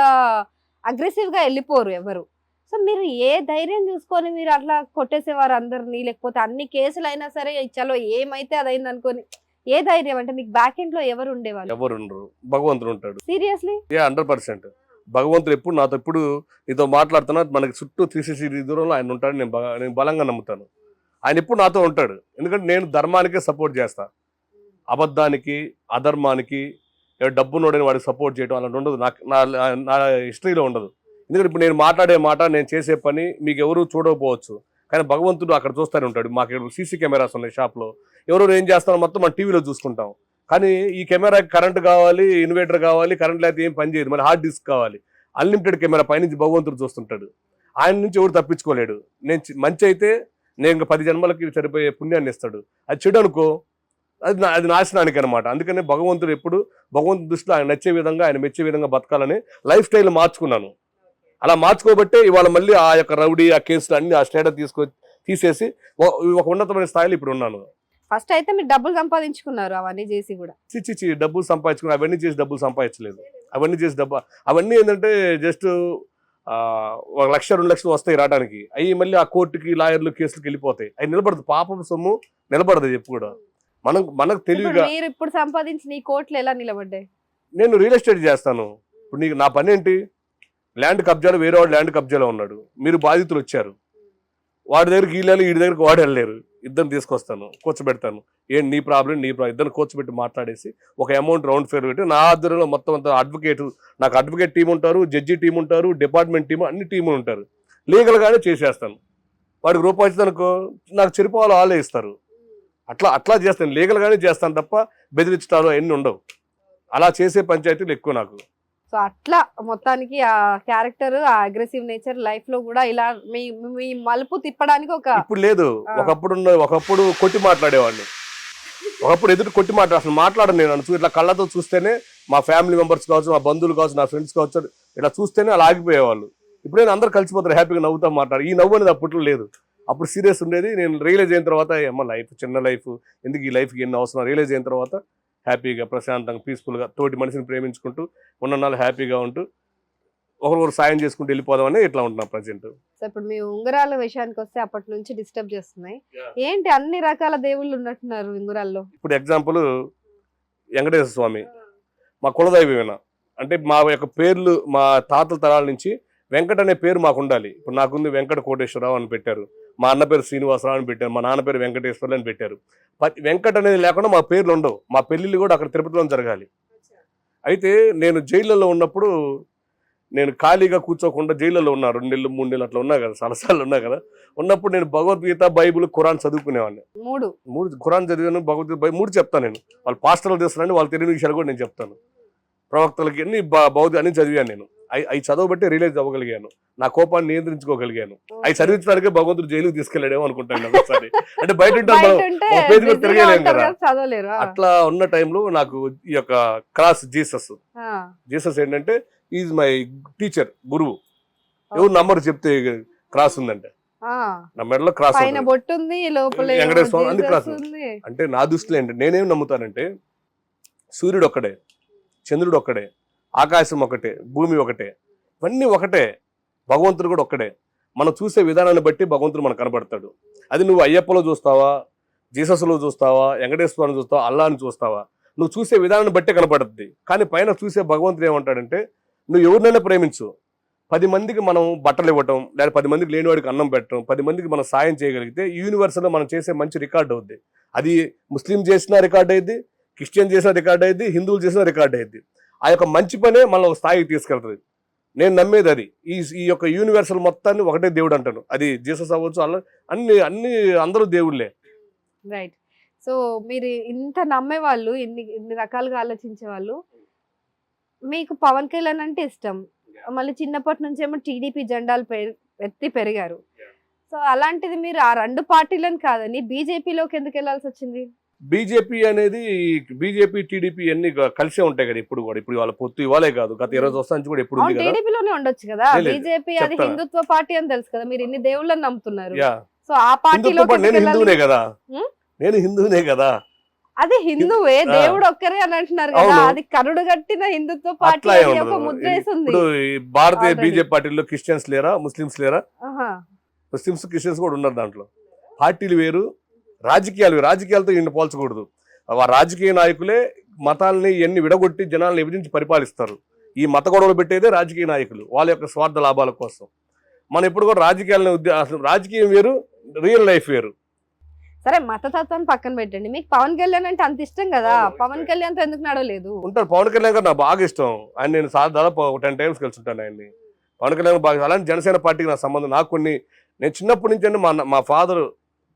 అగ్రెసివ్ గా వెళ్ళిపోరు ఎవరు. సో మీరు ఏ ధైర్యం చూసుకొని మీరు అట్లా కొట్టేసేవారు అందరినీ, లేకపోతే అన్ని కేసులు అయినా సరే చలో ఏమైతే అదైంది అనుకోని, ఏ ధైర్యం? అంటే మీకు బ్యాక్ ఎండ్ లో ఎవరు ఉండేవాళ్ళు? ఎవరు ఉండరు, భగవంతుడు ఉంటాడు. సీరియస్లీ 100%. భగవంతుడు ఎప్పుడు నాతో, ఇప్పుడు నీతో మాట్లాడుతున్నా, మనకి చుట్టూ 360 దూరంలో ఆయన ఉంటాడు. నేను బలంగా నమ్ముతాను. ఆయన ఎప్పుడు నాతో ఉంటాడు. ఎందుకంటే నేను ధర్మానికే సపోర్ట్ చేస్తా. అబద్ధానికి, అధర్మానికి, డబ్బు నోడని వాడికి సపోర్ట్ చేయడం అలాంటి ఉండదు. నా హిస్టరీలో ఉండదు. ఎందుకంటే ఇప్పుడు నేను మాట్లాడే మాట, నేను చేసే పని మీకు ఎవరు చూడకపోవచ్చు, కానీ భగవంతుడు అక్కడ చూస్తూనే ఉంటాడు. మాకు ఇక్కడ సీసీ కెమెరాస్ ఉన్నాయి షాప్లో. ఎవరు ఏం చేస్తారో మొత్తం మనం టీవీలో చూసుకుంటాం. కానీ ఈ కెమెరాకి కరెంట్ కావాలి, ఇన్వర్టర్ కావాలి, కరెంట్ లేకపోతే ఏం పని చేయదు. మళ్ళీ హార్డ్ డిస్క్ కావాలి. అన్లిమిటెడ్ కెమెరా పైనుంచి భగవంతుడు చూస్తుంటాడు. ఆయన నుంచి ఎవరు తప్పించుకోలేడు. నేను మంచి అయితే నేను ఇంకా 10 జన్మలకి సరిపోయే పుణ్యాన్ని ఇస్తాడు. అది చెడు అనుకో, అది నాశనానికి అనమాట. అందుకనే భగవంతుడు ఎప్పుడు భగవంతుడి దృష్టిలో ఆయన నచ్చే విధంగా, ఆయన మెచ్చే విధంగా బతకాలని లైఫ్ స్టైల్ మార్చుకున్నాను. అలా మార్చుకోబట్టే ఇవాళ మళ్ళీ ఆ యొక్క రౌడీ, ఆ కేసులు అన్ని, ఆ స్టేటస్ తీసేసి ఒక ఉన్నతమైన స్థాయిలో ఇప్పుడు ఉన్నాను. ఫస్ట్ అయితే మీరు డబ్బులు సంపాదించుకున్నారు అవన్నీ చేసి కూడా. డబ్బులు సంపాదించుకున్నా, అవన్నీ చేసి డబ్బులు సంపాదించలేదు. అవన్నీ ఏంటంటే జస్ట్ 1 లక్ష 2 లక్షలు వస్తాయి రావడానికి. అవి మళ్ళీ ఆ కోర్టుకి, లాయర్లు, కేసులకు వెళ్ళిపోతాయి. అవి నిలబడదు. పాపం సొమ్ము నిలబడదు చెప్పు కూడా. మనకు తెలివిగా. మీరు ఇప్పుడు సంపాదించిన ఈ కోట్లు ఎలా నిలబడ్డాయి? నేను రియల్ ఎస్టేట్ చేస్తాను. ఇప్పుడు నా పని ఏంటి? ల్యాండ్ కబ్జాలో, వేరే వాడు ల్యాండ్ కబ్జాలో ఉన్నాడు, మీరు బాధితులు వచ్చారు, వాడి దగ్గరికి వీళ్ళు, వీడి దగ్గరికి వాడు వెళ్ళలేరు. ఇద్దరిని తీసుకొస్తాను, కూర్చోబెడతాను. ఏంటి నీ ప్రాబ్లం, ఇద్దరిని కూర్చోబెట్టి మాట్లాడేసి ఒక అమౌంట్ రౌండ్ ఫేర్ పెట్టి, నా ఆధ్వర్యంలో మొత్తం అంతా నాకు అడ్వకేట్ టీం ఉంటారు, జడ్జి టీం ఉంటారు, డిపార్ట్మెంట్ టీం, అన్ని టీములు ఉంటారు. లీగల్గానే చేసేస్తాను. వాడికి రూపాయి ఇచ్చిందనుకో, నాకు చెరిపోవాలో వాళ్ళే ఇస్తారు. అట్లా చేస్తాను. లీగల్గానే చేస్తాను తప్ప బెదిరించడాలు అవన్నీ ఉండవు. అలా చేసే పంచాయతీలు ఎక్కువ నాకు. సో అట్లా మొత్తానికి ఆ క్యారెక్టర్, ఆ అగ్రెసివ్ నేచర్ లైఫ్ లో కూడా ఇలా మీ మలుపు తిప్పడానికి ఇప్పుడు లేదు. ఒకప్పుడు కొట్టి మాట్లాడేవాడిని. ఒకప్పుడు ఎదురు కొట్టి అసలు మాట్లాడను నేను. ఇట్లా కళ్ళతో చూస్తేనే మా ఫ్యామిలీ మెంబర్స్ కావచ్చు, మా బంధువులు కావచ్చు, నా ఫ్రెండ్స్ కావచ్చు, ఇట్లా చూస్తేనే అలా ఆగిపోయేవాళ్ళు. ఇప్పుడే అందరూ కలిసిపోతారు, హ్యాపీగా నవ్వుతా మాట్లాడు. ఈ నవ్వు అనేది అప్పట్లో లేదు. అప్పుడు సీరియస్ ఉండేది. నేను రియలైజ్ అయిన తర్వాత లైఫ్ చిన్న లైఫ్, ఎందుకు ఈ లైఫ్కి ఎన్ని అవసరం రియలైజ్ అయిన తర్వాత హ్యాపీగా, ప్రశాంతంగా, పీస్ఫుల్గా తోటి మనిషిని ప్రేమించుకుంటూ ఉన్ననాళ్ళు హ్యాపీగా ఉంటూ ఒకరు సాయం చేసుకుంటూ వెళ్ళిపోదామని ఇట్లా ఉంటున్నాం ప్రజెంట్. సో ఇప్పుడు మీ ఉంగరాల విషయానికి వస్తే అప్పటి నుంచి డిస్టర్బ్ చేస్తున్నాయి. ఏంటి అన్ని రకాల దేవుళ్ళు ఉన్నట్టున్నారు ఉంగరాల్లో? ఇప్పుడు ఎగ్జాంపుల్ వెంకటేశ్వర స్వామి మా కులదైవమేనా అంటే మా యొక్క పేర్లు మా తాతల తరాల నుంచి వెంకట అనే పేరు మాకు ఉండాలి. ఇప్పుడు నాకుంది వెంకట కోటేశ్వరరావు అని పెట్టారు, మా అన్న పేరు శ్రీనివాసరావు అని పెట్టారు, మా నాన్న పేరు వెంకటేశ్వర్లు అని పెట్టారు. వెంకట అనేది లేకుండా మా పేర్లు ఉండవు. మా పెళ్ళిళ్ళు కూడా అక్కడ తిరుపతిలో జరగాలి. అయితే నేను జైళ్ళలో ఉన్నప్పుడు నేను ఖాళీగా కూర్చోకుండా జైళ్ళలో ఉన్నా 2 నెలలు 3 నెలలు అట్లా ఉన్నా కదా, చాలాసార్లు ఉన్నా కదా. ఉన్నప్పుడు నేను భగవద్గీత, బైబుల్, ఖురాన్ చదువుకునేవాడిని. 3 ఖురాన్ చదివాను, భగవద్గీత 3 చెప్తాను నేను. వాళ్ళు పాస్టర్లు చేస్తారని వాళ్ళు తెలియని విషయాలు కూడా నేను చెప్తాను. ప్రవక్తలకి అన్ని భౌతిక అన్ని చదివాను నేను. అవి చదవబట్టి రియలైజ్ అవ్వగలిగాను, నా కోపాన్ని నియంత్రించుకోగలిగాను. అవి చదివించడానికే భగవంతుడు జైలుకి తీసుకెళ్లాడేమో అనుకుంటాను ఒకసారి. అంటే బయట పేరు కూడా తిరగలేము కదా. అట్లా ఉన్న టైంలో నాకు ఈ యొక్క క్రాస్ జీసస్ ఏంటంటే ఈజ్ మై టీచర్, గురువు. ఎవరు నమ్మరు చెప్తే క్రాస్ ఉందంటే, నా మెడలో క్రాస్ వెంకటేశ్వర స్వామి అన్ని క్రాస్. అంటే నా దృష్టిలో ఏంటంటే నేనేం నమ్ముతానంటే సూర్యుడు ఒక్కడే, చంద్రుడు ఒక్కడే, ఆకాశం ఒకటే, భూమి ఒకటే, ఇవన్నీ ఒకటే, భగవంతుడు కూడా ఒక్కడే. మనం చూసే విధానాన్ని బట్టి భగవంతుడు మనకు కనబడతాడు. అది నువ్వు అయ్యప్పలో చూస్తావా, జీసస్లో చూస్తావా, వెంకటేశ్వరాన్ని చూస్తావా, అల్లాని చూస్తావా, నువ్వు చూసే విధానాన్ని బట్టే కనబడుతుంది. కానీ పైన చూసే భగవంతుడు ఏమంటాడంటే నువ్వు ఎవరినైనా ప్రేమించు, 10 మందికి మనం బట్టలు ఇవ్వటం, లేదా 10 మందికి లేనివాడికి అన్నం పెట్టడం, 10 మందికి మనం సాయం చేయగలిగితే ఈ యూనివర్స్లో మనం చేసే మంచి రికార్డ్ అవుద్ది. అది ముస్లిం చేసిన రికార్డ్ అయ్యింది, క్రిస్టియన్ చేసిన రికార్డ్ అయ్యింది, హిందువులు చేసిన రికార్డ్ అయ్యింది. ఆ యొక్క మంచి పనే మన స్థాయికి తీసుకెళ్తుంది. నేను నమ్మేది అది. ఈ యొక్క యూనివర్సల్ మొత్తాన్ని ఒకటే దేవుడు అంటాను. అది జీసస్ అవ్వచ్చు, అలా అన్ని అందరూ దేవుళ్ళే. రైట్. సో మీరు ఇంత నమ్మే వాళ్ళు, ఇన్ని రకాలుగా ఆలోచించే వాళ్ళు, మీకు పవన్ కళ్యాణ్ అంటే ఇష్టం, మళ్ళీ చిన్నప్పటి నుంచి ఏమో టీడీపీ జెండాలు ఎత్తి పెరిగారు. సో అలాంటిది మీరు ఆ రెండు పార్టీలను కాదని బీజేపీలోకి ఎందుకు వెళ్ళాల్సి వచ్చింది? బీజేపీ అనేది బీజేపీ టీడీపీ అన్ని కలిసే ఉంటాయి కదా ఇప్పుడు కూడా. ఇప్పుడు వాళ్ళ పొత్తు ఇవాళే కాదు, గత 20 సంవత్సరాల నుంచి కూడా ఎప్పుడు ఉంది కదా. టీడీపీలోనే ఉండొచ్చు కదా. లేదు, బీజేపీ అది చెప్తాను. హిందుత్వ పార్టీ అని తెలుసు కదా, మీరు ఇన్ని దేవుళ్ళని నమ్ముతున్నారు. యా, సో ఆ పార్టీలో నేను హిందువునే కదా. హ్మ్? నేను హిందువునే కదా. అది హిందువే, ఆ. దేవుడు ఒక్కరే అని అంటున్నారు కదా. అవును. అది కరుడు కట్టిన హిందుత్వ పార్టీ అట్లా అని ఉండదు. ఒక ముద్ర వేసింది. ఇప్పుడు ఈ భారతీయ Already. బీజేపీ పార్టీలో క్రిస్టియన్స్ లేరా, ముస్లిమ్స్ లేరా? ఆహా. ముస్లిమ్స్ క్రిస్టియన్స్ కూడా ఉన్నారు దాంట్లో. పార్టీలు వేరు, రాజకీయాలు వేరు. రాజకీయాలతో ఈయన పోల్చకూడదు. ఆ రాజకీయ నాయకులే మతాలని ఇవన్నీ విడగొట్టి జనాలను విభజించి పరిపాలిస్తారు. ఈ మత గొడవలు పెట్టేదే రాజకీయ నాయకులు వాళ్ళ యొక్క స్వార్థ లాభాల కోసం. మనం ఎప్పుడు కూడా రాజకీయాలను అసలు రాజకీయం వేరు, రియల్ లైఫ్ వేరు. సరే మతతత్వాన్ని పక్కన పెట్టండి, మీకు పవన్ కళ్యాణ్ అంటే అంత ఇష్టం కదా, అవును. పవన్ కళ్యాణ్ తో ఎందుకు నడవలేదు? ఉంటారు. పవన్ కళ్యాణ్ గారు నాకు బాగా ఇష్టం. ఆయన నేను దాదాపు 10 times కలిసి ఉంటాను ఆయన్ని. పవన్ కళ్యాణ్ బాగా. అలాంటి జనసేన పార్టీకి నా సంబంధం. నాకు నేను చిన్నప్పటి నుంచి అంటే మా ఫాదర్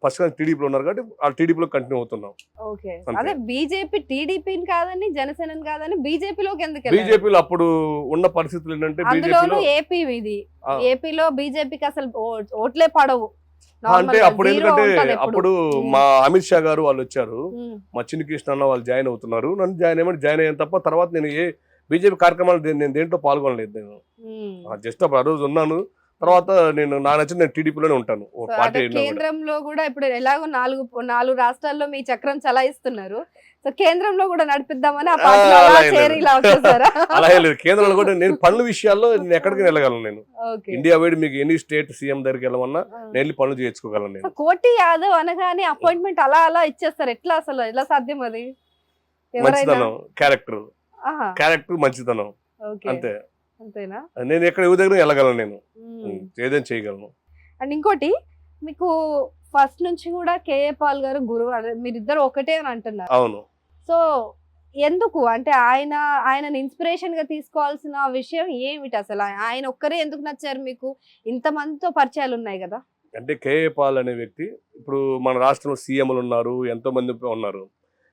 ఫస్ట్ టీడీపీలో ఉన్నారు కాబట్టి ఆ టీడీపీలో కంటిన్యూ అవుతున్నాం. ఓకే. అంతే. అదే బీజేపీ టీడీపీని కాదని జనసేనని కాదని బీజేపీలోకి ఎందుకు వెళ్ళారు? బీజేపీలో అప్పుడు ఉన్న పరిస్థితులు ఏంటంటే అందులోనూ బీజేపీలో ఏపీ ఇది. ఆ. ఏపీలో బీజేపీకి అసలు ఓట్లే పడవు. అంటే అప్పుడు ఎందుకంటే అప్పుడు మా అమిత్ షా గారు వాళ్ళు వచ్చారు, ఉమ్. మా చిన్ని కృష్ణ అన్న వాళ్ళు జాయిన్ అవుతున్నారు. నన్ను జాయిన్ అయ్యాను తప్ప తర్వాత నేను ఏ బీజేపీ కార్యక్రమాలు నేను దేంట్లో పాల్గొనలేదు. నేను జస్ట్ అప్పుడు ఆ రోజు ఉన్నాను. తర్వాత నేను నచ్చిన నేను టీడీపీలోనే ఉంటాను. ఓ సో పార్టీ అదే అయినా కూడా. కేంద్రంలో కూడా ఇప్పుడు ఎలాగో నాలుగు రాష్ట్రాల్లో మీ చక్రం చలాయిస్తున్నారు. సో కేంద్రంలో కూడా నడిపిద్దామని ఆ పార్టీలో అలా అలా ఏం చేరి లేదు. ఇలా వచ్చేసారా? అలా ఏం లేదు. కేంద్రంలో కూడా నేను పనుల విషయాల్లో నేను ఎక్కడికి వెళ్ళగలను. నేను ఓకే. ఇండియా వైడ్ మీకు ఎనీ స్టేట్ సీఎం దగ్గరికి వెళ్ళమన్నా నేను వెళ్ళి పనులు చేయించుకోగలను. సో నేను కోటి యాదవ్ అనగానే అపాయింట్మెంట్ అలా ఇచ్చేస్తారు. ఎట్లా అసలు ఎలా సాధ్యం అది? ఎవరైనా మంచితనం, క్యారెక్టర్ ఆహా. మంచితనం ఓకే. అంతే. అంతేనా? నేను ఎక్కడ ఎవరి దగ్గర వెళ్ళగలను. నేను మ్మ్. ఏదైనా చేయగలను. అండ్ ఇంకోటి, మీకు ఫస్ట్ నుంచి కూడా కేఏ పాల్ గారు గురువు, అదే మీరిద్దరు ఒకటే అని అంటున్నారు. అవును. సో ఎందుకు అంటే ఆయనని ఇన్స్పిరేషన్ గా తీసుకోవాల్సిన విషయం ఏమిటి అసలు? ఆయన ఒక్కరే ఎందుకు నచ్చారు మీకు? ఇంతమందితో పరిచయాలు ఉన్నాయి కదా. అంటే కేఏ పాల్ అనే వ్యక్తి ఇప్పుడు మన రాష్ట్రంలో సీఎంలు ఉన్నారు, ఎంతో మంది ఉన్నారు.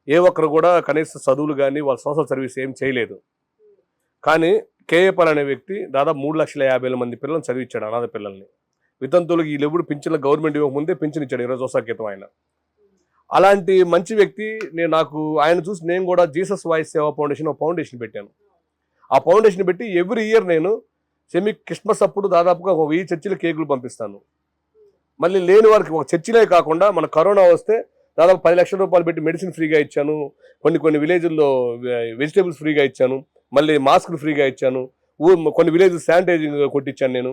ఏ ఒక్కరు కూడా కనీస చదువులు కానీ వాళ్ళ సోషల్ సర్వీస్ ఏం చేయలేదు. కానీ కేఏ పాల్ అనే వ్యక్తి దాదాపు 3,50,000 మంది పిల్లల్ని చదివించాడు, అనాథ పిల్లల్ని. వితంతువులకు ఈ లెప్పుడు పింఛన్ల గవర్నమెంట్ ఇవ్వకముందే పింఛన్ ఇచ్చాడు 20 సంవత్సరాల క్రితం ఆయన. అలాంటి మంచి వ్యక్తి నాకు ఆయన చూసి నేను కూడా జీసస్ వాయిస్ సేవా ఫౌండేషన్ ఒక ఫౌండేషన్ పెట్టాను. ఆ ఫౌండేషన్ పెట్టి ఎవ్రీ ఇయర్ నేను క్రిస్మస్ అప్పుడు దాదాపుగా 1000 చర్చిలు కేకులు పంపిస్తాను. మళ్ళీ లేని వారికి ఒక చర్చిలే కాకుండా మన కరోనా వస్తే దాదాపు 10 లక్షల రూపాయలు పెట్టి మెడిసిన్ ఫ్రీగా ఇచ్చాను. కొన్ని విలేజ్ల్లో వెజిటేబుల్స్ ఫ్రీగా ఇచ్చాను. మళ్ళీ మాస్కులు ఫ్రీగా ఇచ్చాను. కొన్ని విలేజ్ శానిటైజింగ్ కొట్టించాను నేను.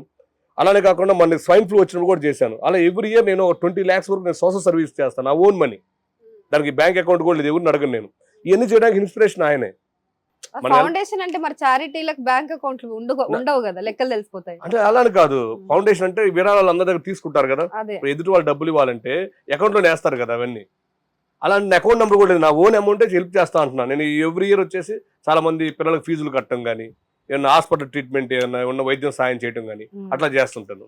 అలానే కాకుండా మన స్వైన్ ఫ్లూ వచ్చినప్పుడు కూడా చేశాను. అలా ఎవ్రీ ఇయర్ నేను 20 lakhs వరకు నేను సోషల్ సర్వీస్ చేస్తాను, నా ఓన్ మనీ. దానికి బ్యాంక్ అకౌంట్ కూడా లేదు, ఎవరిని అడగను నేను. ఇవన్నీ చేయడానికి ఇన్స్పిరేషన్ ఆయనే. ఫౌండేషన్ అంటే మరి చారిటీలకు బ్యాంక్ అకౌంట్లు ఉండవు కదా, లెక్కలు తెలిసిపోతాయి. అంటే అలానే కాదు, ఫౌండేషన్ అంటే విరాళాలు అందరి దగ్గర తీసుకుంటారు కదా. అదే ఎదుటి వాళ్ళు డబ్బులు ఇవ్వాలంటే అకౌంట్లో వేస్తారు కదా అవన్నీ. అలాంటి అకౌంట్ నెంబర్ కూడా లేదు, నా ఓన్ అమౌంటే హెల్ప్ చేస్తా అంటున్నాను. నేను ఎవ్రీ ఇయర్ వచ్చేసి చాలా మంది పిల్లలకు ఫీజులు కట్టడం కానీ, ఏమన్నా హాస్పిటల్ ట్రీట్మెంట్ ఏమన్నా ఉన్న వైద్యం సాయం చేయడం కానీ అట్లా చేస్తుంటాను.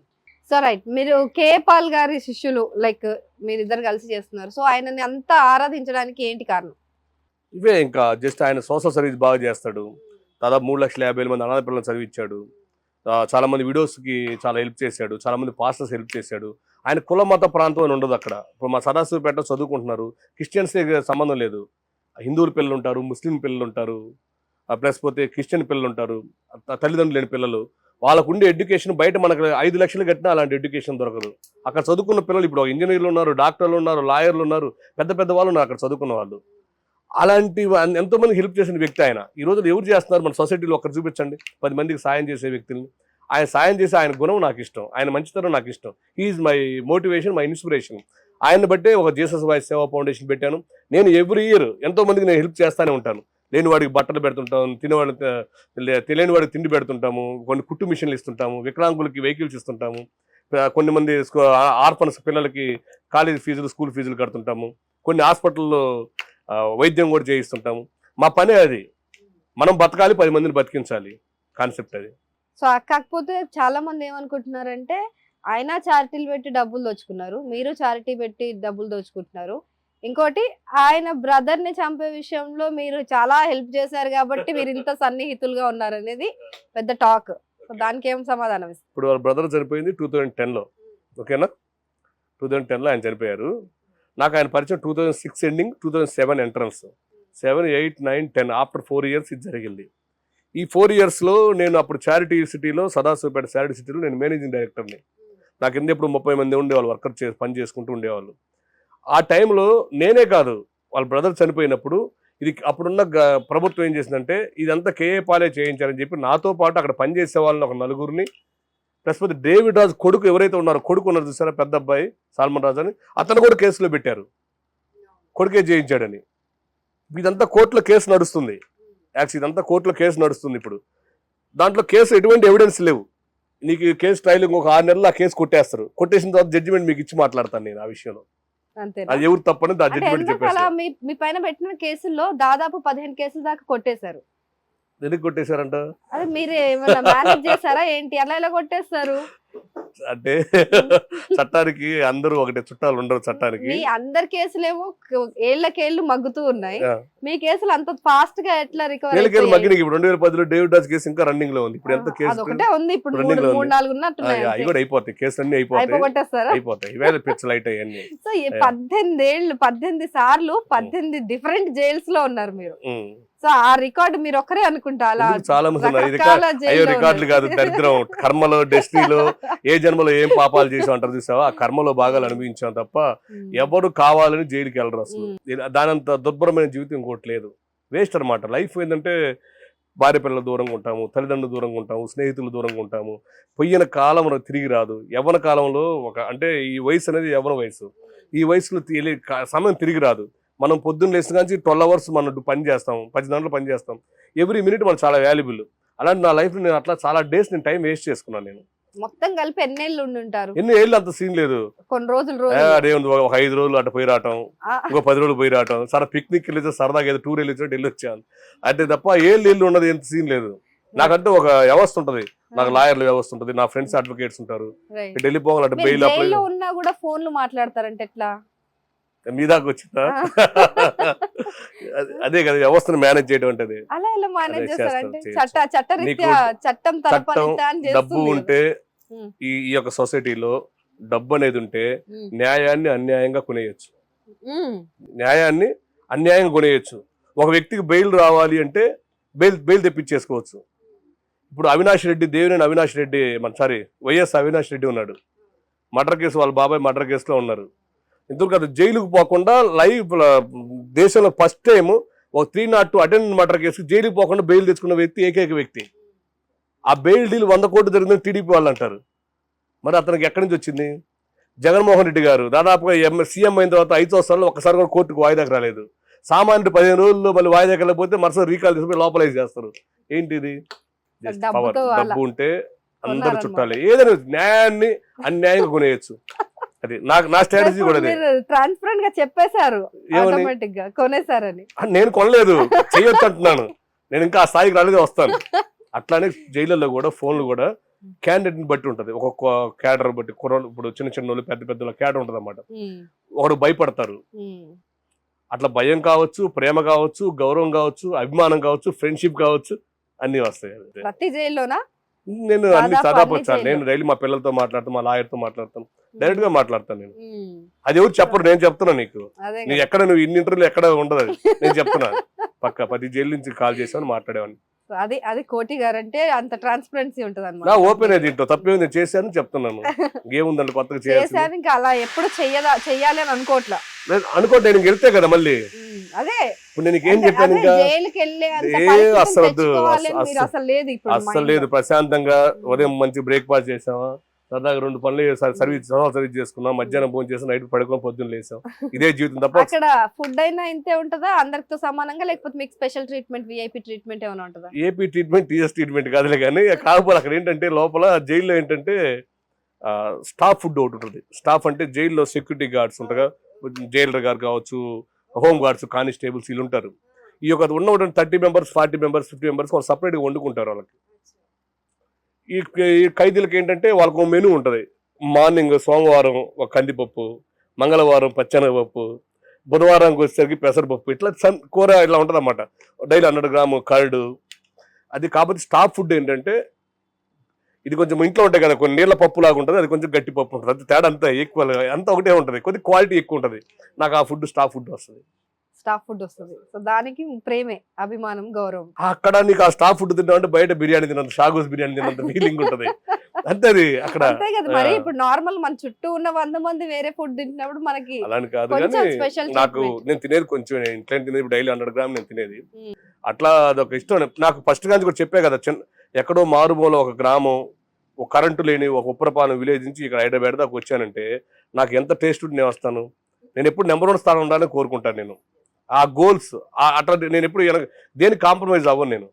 సో రైట్, మీరు కేఏ పాల్ గారి శిష్యులు, లైక్ మీరిద్దరు కలిసి చేస్తున్నారు. సో ఆయనని అంతా ఆరాధించడానికి ఏంటి కారణం? ఇవే ఇంకా జస్ట్ ఆయన సోషల్ సర్వీస్ బాగా చేస్తాడు. దాదాపు 3,50,000 మంది అనాథ పిల్లలను చదివించాడు. చాలా మంది విడోస్కి చాలా హెల్ప్ చేశాడు. చాలా మంది పాస్టర్స్ హెల్ప్ చేశాడు. ఆయన కుల మత ప్రాంతం అని ఉండదు అక్కడ. ఇప్పుడు మా సదాశివపేట చదువుకుంటున్నారు, క్రిస్టియన్స్కి సంబంధం లేదు. హిందువుల పిల్లలు ఉంటారు, ముస్లిం పిల్లలు ఉంటారు, ప్లస్ పోతే క్రిస్టియన్ పిల్లలు ఉంటారు, తల్లిదండ్రులు లేని పిల్లలు. వాళ్ళకు ఉండే ఎడ్యుకేషన్ బయట మనకు 5 లక్షలు కట్టినా అలాంటి ఎడ్యుకేషన్ దొరకదు. అక్కడ చదువుకున్న పిల్లలు ఇప్పుడు ఇంజనీర్లు ఉన్నారు, డాక్టర్లు ఉన్నారు, లాయర్లు ఉన్నారు, పెద్ద వాళ్ళు ఉన్నారు అక్కడ చదువుకున్న వాళ్ళు. అలాంటి ఎంతోమంది హెల్ప్ చేసిన వ్యక్తి ఆయన. ఈ రోజు ఎవరు చేస్తున్నారు మన సొసైటీలో? ఒకరు చూపించండి 10 మందికి సాయం చేసే వ్యక్తుల్ని. ఆయన సాయం చేసే ఆయన గుణం నాకు ఇష్టం, ఆయన మంచితనం నాకు ఇష్టం. He is my motivation, my inspiration. ఆయన్ని బట్టే ఒక జీసస్ వాయిస్ సేవా ఫౌండేషన్ పెట్టాను. నేను ఎవ్రీ ఇయర్ ఎంతో మందికి నేను హెల్ప్ చేస్తానే ఉంటాను. లేని వాడికి బట్టలు పెడుతుంటాము, తెలియని వాడికి తిండి పెడుతుంటాము, కొన్ని కుట్టు మిషన్లు ఇస్తుంటాము, వికలాంగులకి వెహికల్స్ ఇస్తుంటాము, కొన్ని మంది ఆర్ఫన్స్ పిల్లలకి కాలేజ్ ఫీజులు, స్కూల్ ఫీజులు కడుతుంటాము, కొన్ని హాస్పిటల్లో వైద్యం కూడా చేయిస్తుంటాము. మా పనే అది. మనం బతకాలి, 10 మందిని బతికించాలి, కాన్సెప్ట్ అది. సో కాకపోతే చాలా మంది ఏమనుకుంటున్నారంటే ఆయన చారిటీలు పెట్టి డబ్బులు దోచుకున్నారు, మీరు చారిటీ పెట్టి డబ్బులు దోచుకుంటున్నారు. ఇంకోటి ఆయన బ్రదర్ ని చంపే విషయంలో మీరు చాలా హెల్ప్ చేశారు కాబట్టి మీరు ఇంత సన్నిహితులుగా ఉన్నారు అనేది పెద్ద టాక్. సో దానికి ఏం సమాధానం ఇస్తారు? ఇప్పుడు వాళ్ళ బ్రదర్ చనిపోయింది 2010లో, ఓకేనా? 2010లో ఆయన చనిపోయారు. నాకు ఆయన పరిచయం 2006 ఎండింగ్, 2007 ఎంట్రన్స్, 7, 8, 9, 10 ఆఫ్టర్ 4 years ఇది జరిగింది. ఈ 4 yearsలో నేను అప్పుడు చారిటీ సిటీలో, సదాశివపేట చారిటీ సిటీలో నేను మేనేజింగ్ డైరెక్టర్ని. నాకు కింద ఇప్పుడు 30 మంది ఉండేవాళ్ళు, వర్కర్ పని చేసుకుంటూ ఉండేవాళ్ళు. ఆ టైంలో నేనే కాదు, వాళ్ళ బ్రదర్ చనిపోయినప్పుడు ఇది అప్పుడున్న ప్రభుత్వం ఏం చేసిందంటే ఇదంతా కేఏ పాలే చేయించారని చెప్పి నాతో పాటు అక్కడ పనిచేసే వాళ్ళని ఒక నలుగురిని, ప్లస్ డేవిడ్ రాజు కొడుకు ఎవరైతే ఉన్నారో, కొడుకు ఉన్నారు చూసారా పెద్ద అబ్బాయి సాల్మన్ రాజు అని, అతను కూడా కేసులో పెట్టారు కొడుకే చేయించాడని. ఇదంతా కోర్టులో కేసు నడుస్తుంది. యాక్చువల్లీ ఇదంతా కోర్టులో కేసు నడుస్తుంది ఇప్పుడు. దాంట్లో కేసు ఎటువంటి ఎవిడెన్స్ లేవు. నీకు కేసు ట్రయల్ ఇంకొక 6 నెలలు ఆ కేసు కొట్టేస్తారు. కొట్టేసిన తర్వాత జడ్జిమెంట్ మీకు ఇచ్చి మాట్లాడతాను నేను ఆ విషయంలో. అది ఎవరు తప్పని ఆ జడ్జిమెంట్ చెప్పేస్తారు. మీ పైన పెట్టిన కేసుల్లో దాదాపు 15 కేసుల దాకా కొట్టేశారు. ఎందుకు కొట్టేశారంట? అదే మీరు ఏమైనా మేనేజ్ చేశారా ఏంటి? అలా ఎలా కొట్టేస్తారు అంటే చట్టానికి అందరూ ఒకటే, చుట్టాలు ఉండరు చట్టానికి. మీ అందరి కేసులేమో ఏళ్ళకేళ్ళు మగ్గుతూ ఉన్నాయి, మీ కేసులు అంత ఫాస్ట్ గా ఎట్లా రికవర్? మగ్గిన ఇప్పుడు 2010లో డేవిడ్ రాజ్ కేసు ఇంకా రన్నింగ్ లో ఉంది. ఇప్పుడు ఎంత కేసు ఒకటే ఉంది, ఇప్పుడు 3-4 ఉన్నట్టున్నాయి. అవి కూడా అయిపోతాయి, కేసులు అన్ని అయిపోతాయి. ఇవాళ పిచ్చలు అయితే అన్ని. సో 18 ఏళ్ళు, 18 సార్లు 18 డిఫరెంట్ జైల్స్ లో ఉన్నారు మీరు. సో ఆ రికార్డు మీరు ఒక్కరే అనుకుంటా. అలా చాలా మంది అయ్యో రికార్డులు కాదు, దరిద్రం కర్మలో, డెస్టినీలో ఏ జన్మలో ఏం పాపాలు చేసాం అంటారు చూసావా, ఆ కర్మలో భాగాలు అనుభవించాం తప్ప ఎవరు కావాలని జైలుకి వెళ్ళరు అసలు. దానంత దుర్భరమైన జీవితం ఇంకోటి లేదు. వేస్ట్ అనమాట లైఫ్. ఏంటంటే భార్య పిల్లల దూరంగా ఉంటాము, తల్లిదండ్రులు దూరంగా ఉంటాము, స్నేహితులు దూరంగా ఉంటాము. పోయిన కాలం తిరిగి రాదు. యవ్వన కాలంలో అంటే ఈ వయసు అనేది యవ్వన వయసు. ఈ వయసులో సమయం తిరిగి రాదు. మనం పొద్దున్న లేచిన కానీ 12 hours మనం పని చేస్తాం, 10 గంటలు పని చేస్తాం. ఎవ్రీ మినిట్ మనం చాలా వాల్యుబుల్. అలాంటి నా లైఫ్లో నేను అట్లా చాలా డేస్ నేను టైం వేస్ట్ చేసుకున్నాను. నేను మొత్తం కలిపి ఎన్నేళ్ళు ఉండుంటారు? ఎన్ని ఏళ్ళు అంత సీన్ లేదు. కొన్ని రోజులు అదేముంది, ఒక 5 రోజులు అటు పోయి రావటం, ఇంకో 10 రోజులు పోయి రావటం, సరే పిక్నిక్ వెళ్ళి సరదాగా ఏదో టూర్ వెళ్ళి వచ్చాను అంటే తప్ప ఏళ్ళు ఉన్నది ఎంత సీన్ లేదు. నాకంటూ ఒక వ్యవస్థ ఉంటది, నాకు లాయర్ల వ్యవస్థ ఉంటది, నా ఫ్రెండ్స్ అడ్వకేట్స్ ఉంటారు. ఢిల్లీ పోవాలంటే బెయిల్ జైల్లో ఉన్నా కూడా ఫోన్లు మాట్లాడతారంటే ఎట్లా? మీ దాకా వచ్చిందా? అదే కదా వ్యవస్థను మేనేజ్ చేయడం అంటే. అలా ఎలా మేనేజ్ చేస్తారంటే చట్టం డబ్బు ఉంటే ఈ యొక్క సొసైటీలో డబ్బు అనేది ఉంటే న్యాయాన్ని అన్యాయంగా కొనేయచ్చు, న్యాయాన్ని అన్యాయంగా కొనేయచ్చు. ఒక వ్యక్తికి బెయిల్ రావాలి అంటే బెయిల్ తెప్పించేసుకోవచ్చు. ఇప్పుడు అవినాష్ రెడ్డి, దేవినేని అవినాష్ రెడ్డి, వైఎస్ అవినాష్ రెడ్డి ఉన్నాడు, మర్డర్ కేసు, వాళ్ళ బాబాయ్ మర్డర్ కేసులో ఉన్నారు. ఎందుకు కదా జైలుకు పోకుండా దేశంలో ఫస్ట్ టైం ఒక 302 అటెండెంట్ మర్డర్ కేసు జైలుకు పోకుండా బెయిల్ తెచ్చుకున్న వ్యక్తి ఏకైక వ్యక్తి. ఆ బెయిల్ డీల్ 100 కోట్లు జరిగిందని టీడీపీ వాళ్ళు అంటారు. మరి అతనికి ఎక్కడి నుంచి వచ్చింది? జగన్మోహన్ రెడ్డి గారు దాదాపుగా సీఎం అయిన తర్వాత 5 సంవత్సరాలు ఒక్కసారి కూడా కోర్టుకు వాయిదాకు రాలేదు. సామాన్యుడు 15 రోజుల్లో మళ్ళీ వాయిదాకి వెళ్ళకపోతే మరుసటి రీకాల్ తీసుకుని లోపలైజ్ చేస్తారు. ఏంటిది? పవర్. డబ్బు ఉంటే అందరు చుట్టాలి. ఏదైనా న్యాయాన్ని అన్యాయంగా కొనేయచ్చు. అది నా స్ట్రాటజీ కూడా. ట్రాన్స్పరెంట్ గా చెప్పేశారు, ఆటోమేటిక్ గా కొనేసారని. నేను కొనలేదు, చేయొచ్చు అంటున్నాను. నేను ఇంకా ఆ స్థాయికి రాలేదు, వస్తాను. అట్లానే జైళ్ళలో కూడా ఫోన్లు కూడా క్యాండిడేట్ ని బట్టి ఉంటది. ఒక్కొక్క క్యాడర్ బట్టి కుర్రోళ్ళు, ఇప్పుడు చిన్న వాళ్ళు, పెద్ద క్యాడర్ ఉంటది అన్నమాట. ఒకడు భయపడతారు. అట్లా భయం కావచ్చు, ప్రేమ కావచ్చు, గౌరవం కావచ్చు, అభిమానం కావచ్చు, ఫ్రెండ్షిప్ కావచ్చు, అన్ని వస్తాయి. ప్రతి జైల్లోనా? నేను అన్ని దాదాపు వచ్చాను. నేను డైలీ మా పిల్లలతో మాట్లాడతాను, మా లాయర్తో మాట్లాడతాను, డైరెక్ట్ గా మాట్లాడతాను. నేను అది ఎవరు చెప్పరు, నేను చెప్తున్నా నీకు. నువ్వు ఎక్కడ నువ్వు ఇన్ని ఇంటర్వ్యూలు ఎక్కడ ఉండదు, అది నేను చెప్తున్నా. పక్క 10 జైలు నుంచి కాల్ చేసాను, మాట్లాడేవాడిని. అది కోటి గారు అంటే అంత ట్రాన్స్పరెన్సీ ఉంటది అన్నమాట. నా ఓపెన్ దీంట్లో తప్పేమో నేను చేశాను చెప్తున్నాను. ఏముందండి కొత్తగా చేశాను, ఇంకా అలా ఎప్పుడు చెయ్యాలి అని అనుకోవట్లా. అనుకోండి, నేను వెళ్తే కదా మళ్ళీ. అదే ఇప్పుడు నేను ఏం చెప్పాను, ఇంకా అస్సలు లేదు. ప్రశాంతంగా ఉదయం మంచి బ్రేక్ఫాస్ట్ చేసామా, సరదాగా 2 పనులు సర్వీస్ చేసుకున్నాం, మధ్యాహ్నం భోజనం చేసాం, నైట్ పడుకొని పొద్దున్న లేసాం. ఇదే జీవితం తప్ప. అక్కడ ఫుడ్ అయినా ఇంతే ఉంటుందా అందరితో సమానంగా, లేకపోతే మీకు స్పెషల్ ట్రీట్మెంట్, విఐపి ట్రీట్మెంట్ ఏమైనా ఉంటుందా? ఏపీ ట్రీట్మెంట్, టీఎస్ ట్రీట్మెంట్ కాదులే కానీ, కాకపోతే అక్కడ ఏంటంటే లోపల జైల్లో ఏంటంటే స్టాఫ్ ఫుడ్ ఒకటి ఉంటుంది. స్టాఫ్ అంటే జైల్లో సెక్యూరిటీ గార్డ్స్ ఉంటారు, జైలర్ గారు కావచ్చు, హోమ్ గార్డ్స్, కానిస్టేబుల్స్ వీళ్ళు ఉంటారు. ఈ యొక్క ఉన్న 30 members, 40 members, 50 members వాళ్ళు సపరేట్గా వండుకుంటారు. వాళ్ళకి ఈ ఈ ఖైదీలకు ఏంటంటే వాళ్ళకు ఒక మెనూ ఉంటుంది. మార్నింగ్ సోమవారం ఒక కందిపప్పు, మంగళవారం పచ్చెనగపప్పు, బుధవారానికి వచ్చేసరికి పెసరపప్పు, ఇట్లా కూర ఇట్లా ఉంటుంది అన్నమాట. Daily 100 gram curd. అది కాకపోతే స్టాప్ ఫుడ్ ఏంటంటే ఇది కొంచెం ఇంట్లో ఉంటాయి కదా, కొన్ని నీళ్ళ పప్పు లాగా ఉంటుంది, అది కొంచెం గట్టి పప్పు ఉంటుంది. అది తేడా అంతా ఈక్వల్, అంతా ఒకటే ఉంటుంది, కొద్ది క్వాలిటీ ఎక్కువ ఉంటుంది. నాకు ఆ ఫుడ్ స్టాప్ ఫుడ్ వస్తుంది. స్టాఫ్ ఫుడ్ వస్తుంది. సో దానికి ప్రేమే, అభిమానం, గౌరవం. అక్కడ నీకు ఆ స్టాఫ్ ఫుడ్ తిన్నామంటే బయట బిర్యానీ తినంత, షాగోస్ బిర్యానీ తినంత ఫీలింగ్ ఉంటుంది. అంతే అది అక్కడ. అంతే కదా మరి. ఇప్పుడు నార్మల్ మన చుట్టూ ఉన్న 100 మంది వేరే ఫుడ్ తింటున్నప్పుడు మనకి అలాని కాదు, కొంచెం కానీ స్పెషల్. నాకు నేను తినేది కొంచెం, ఇంట్లో తినేది డైలీ 100 గ్రామ్ నేను తినేది. అట్లా అదొక ఇష్టం నాకు. ఫస్ట్ కానీ కూడా చెప్పే కదా, ఎక్కడో మారుమూల ఒక గ్రామం, ఒక కరెంటు లేని ఒక ఉప్పరపాలెం విలేజ్ నుంచి ఇక్కడ హైదరాబాద్ దాకా వచ్చానంటే నాకు ఎంత టేస్ట్ నేను వస్తాను. నేను ఎప్పుడు నెంబర్ 1 స్థానం ఉండాలని కోరుకుంటాను. నేను ఆ గోల్స్ అట్లా నేను ఎప్పుడు దేనికి కాంప్రమైజ్ అవ్వను నేను.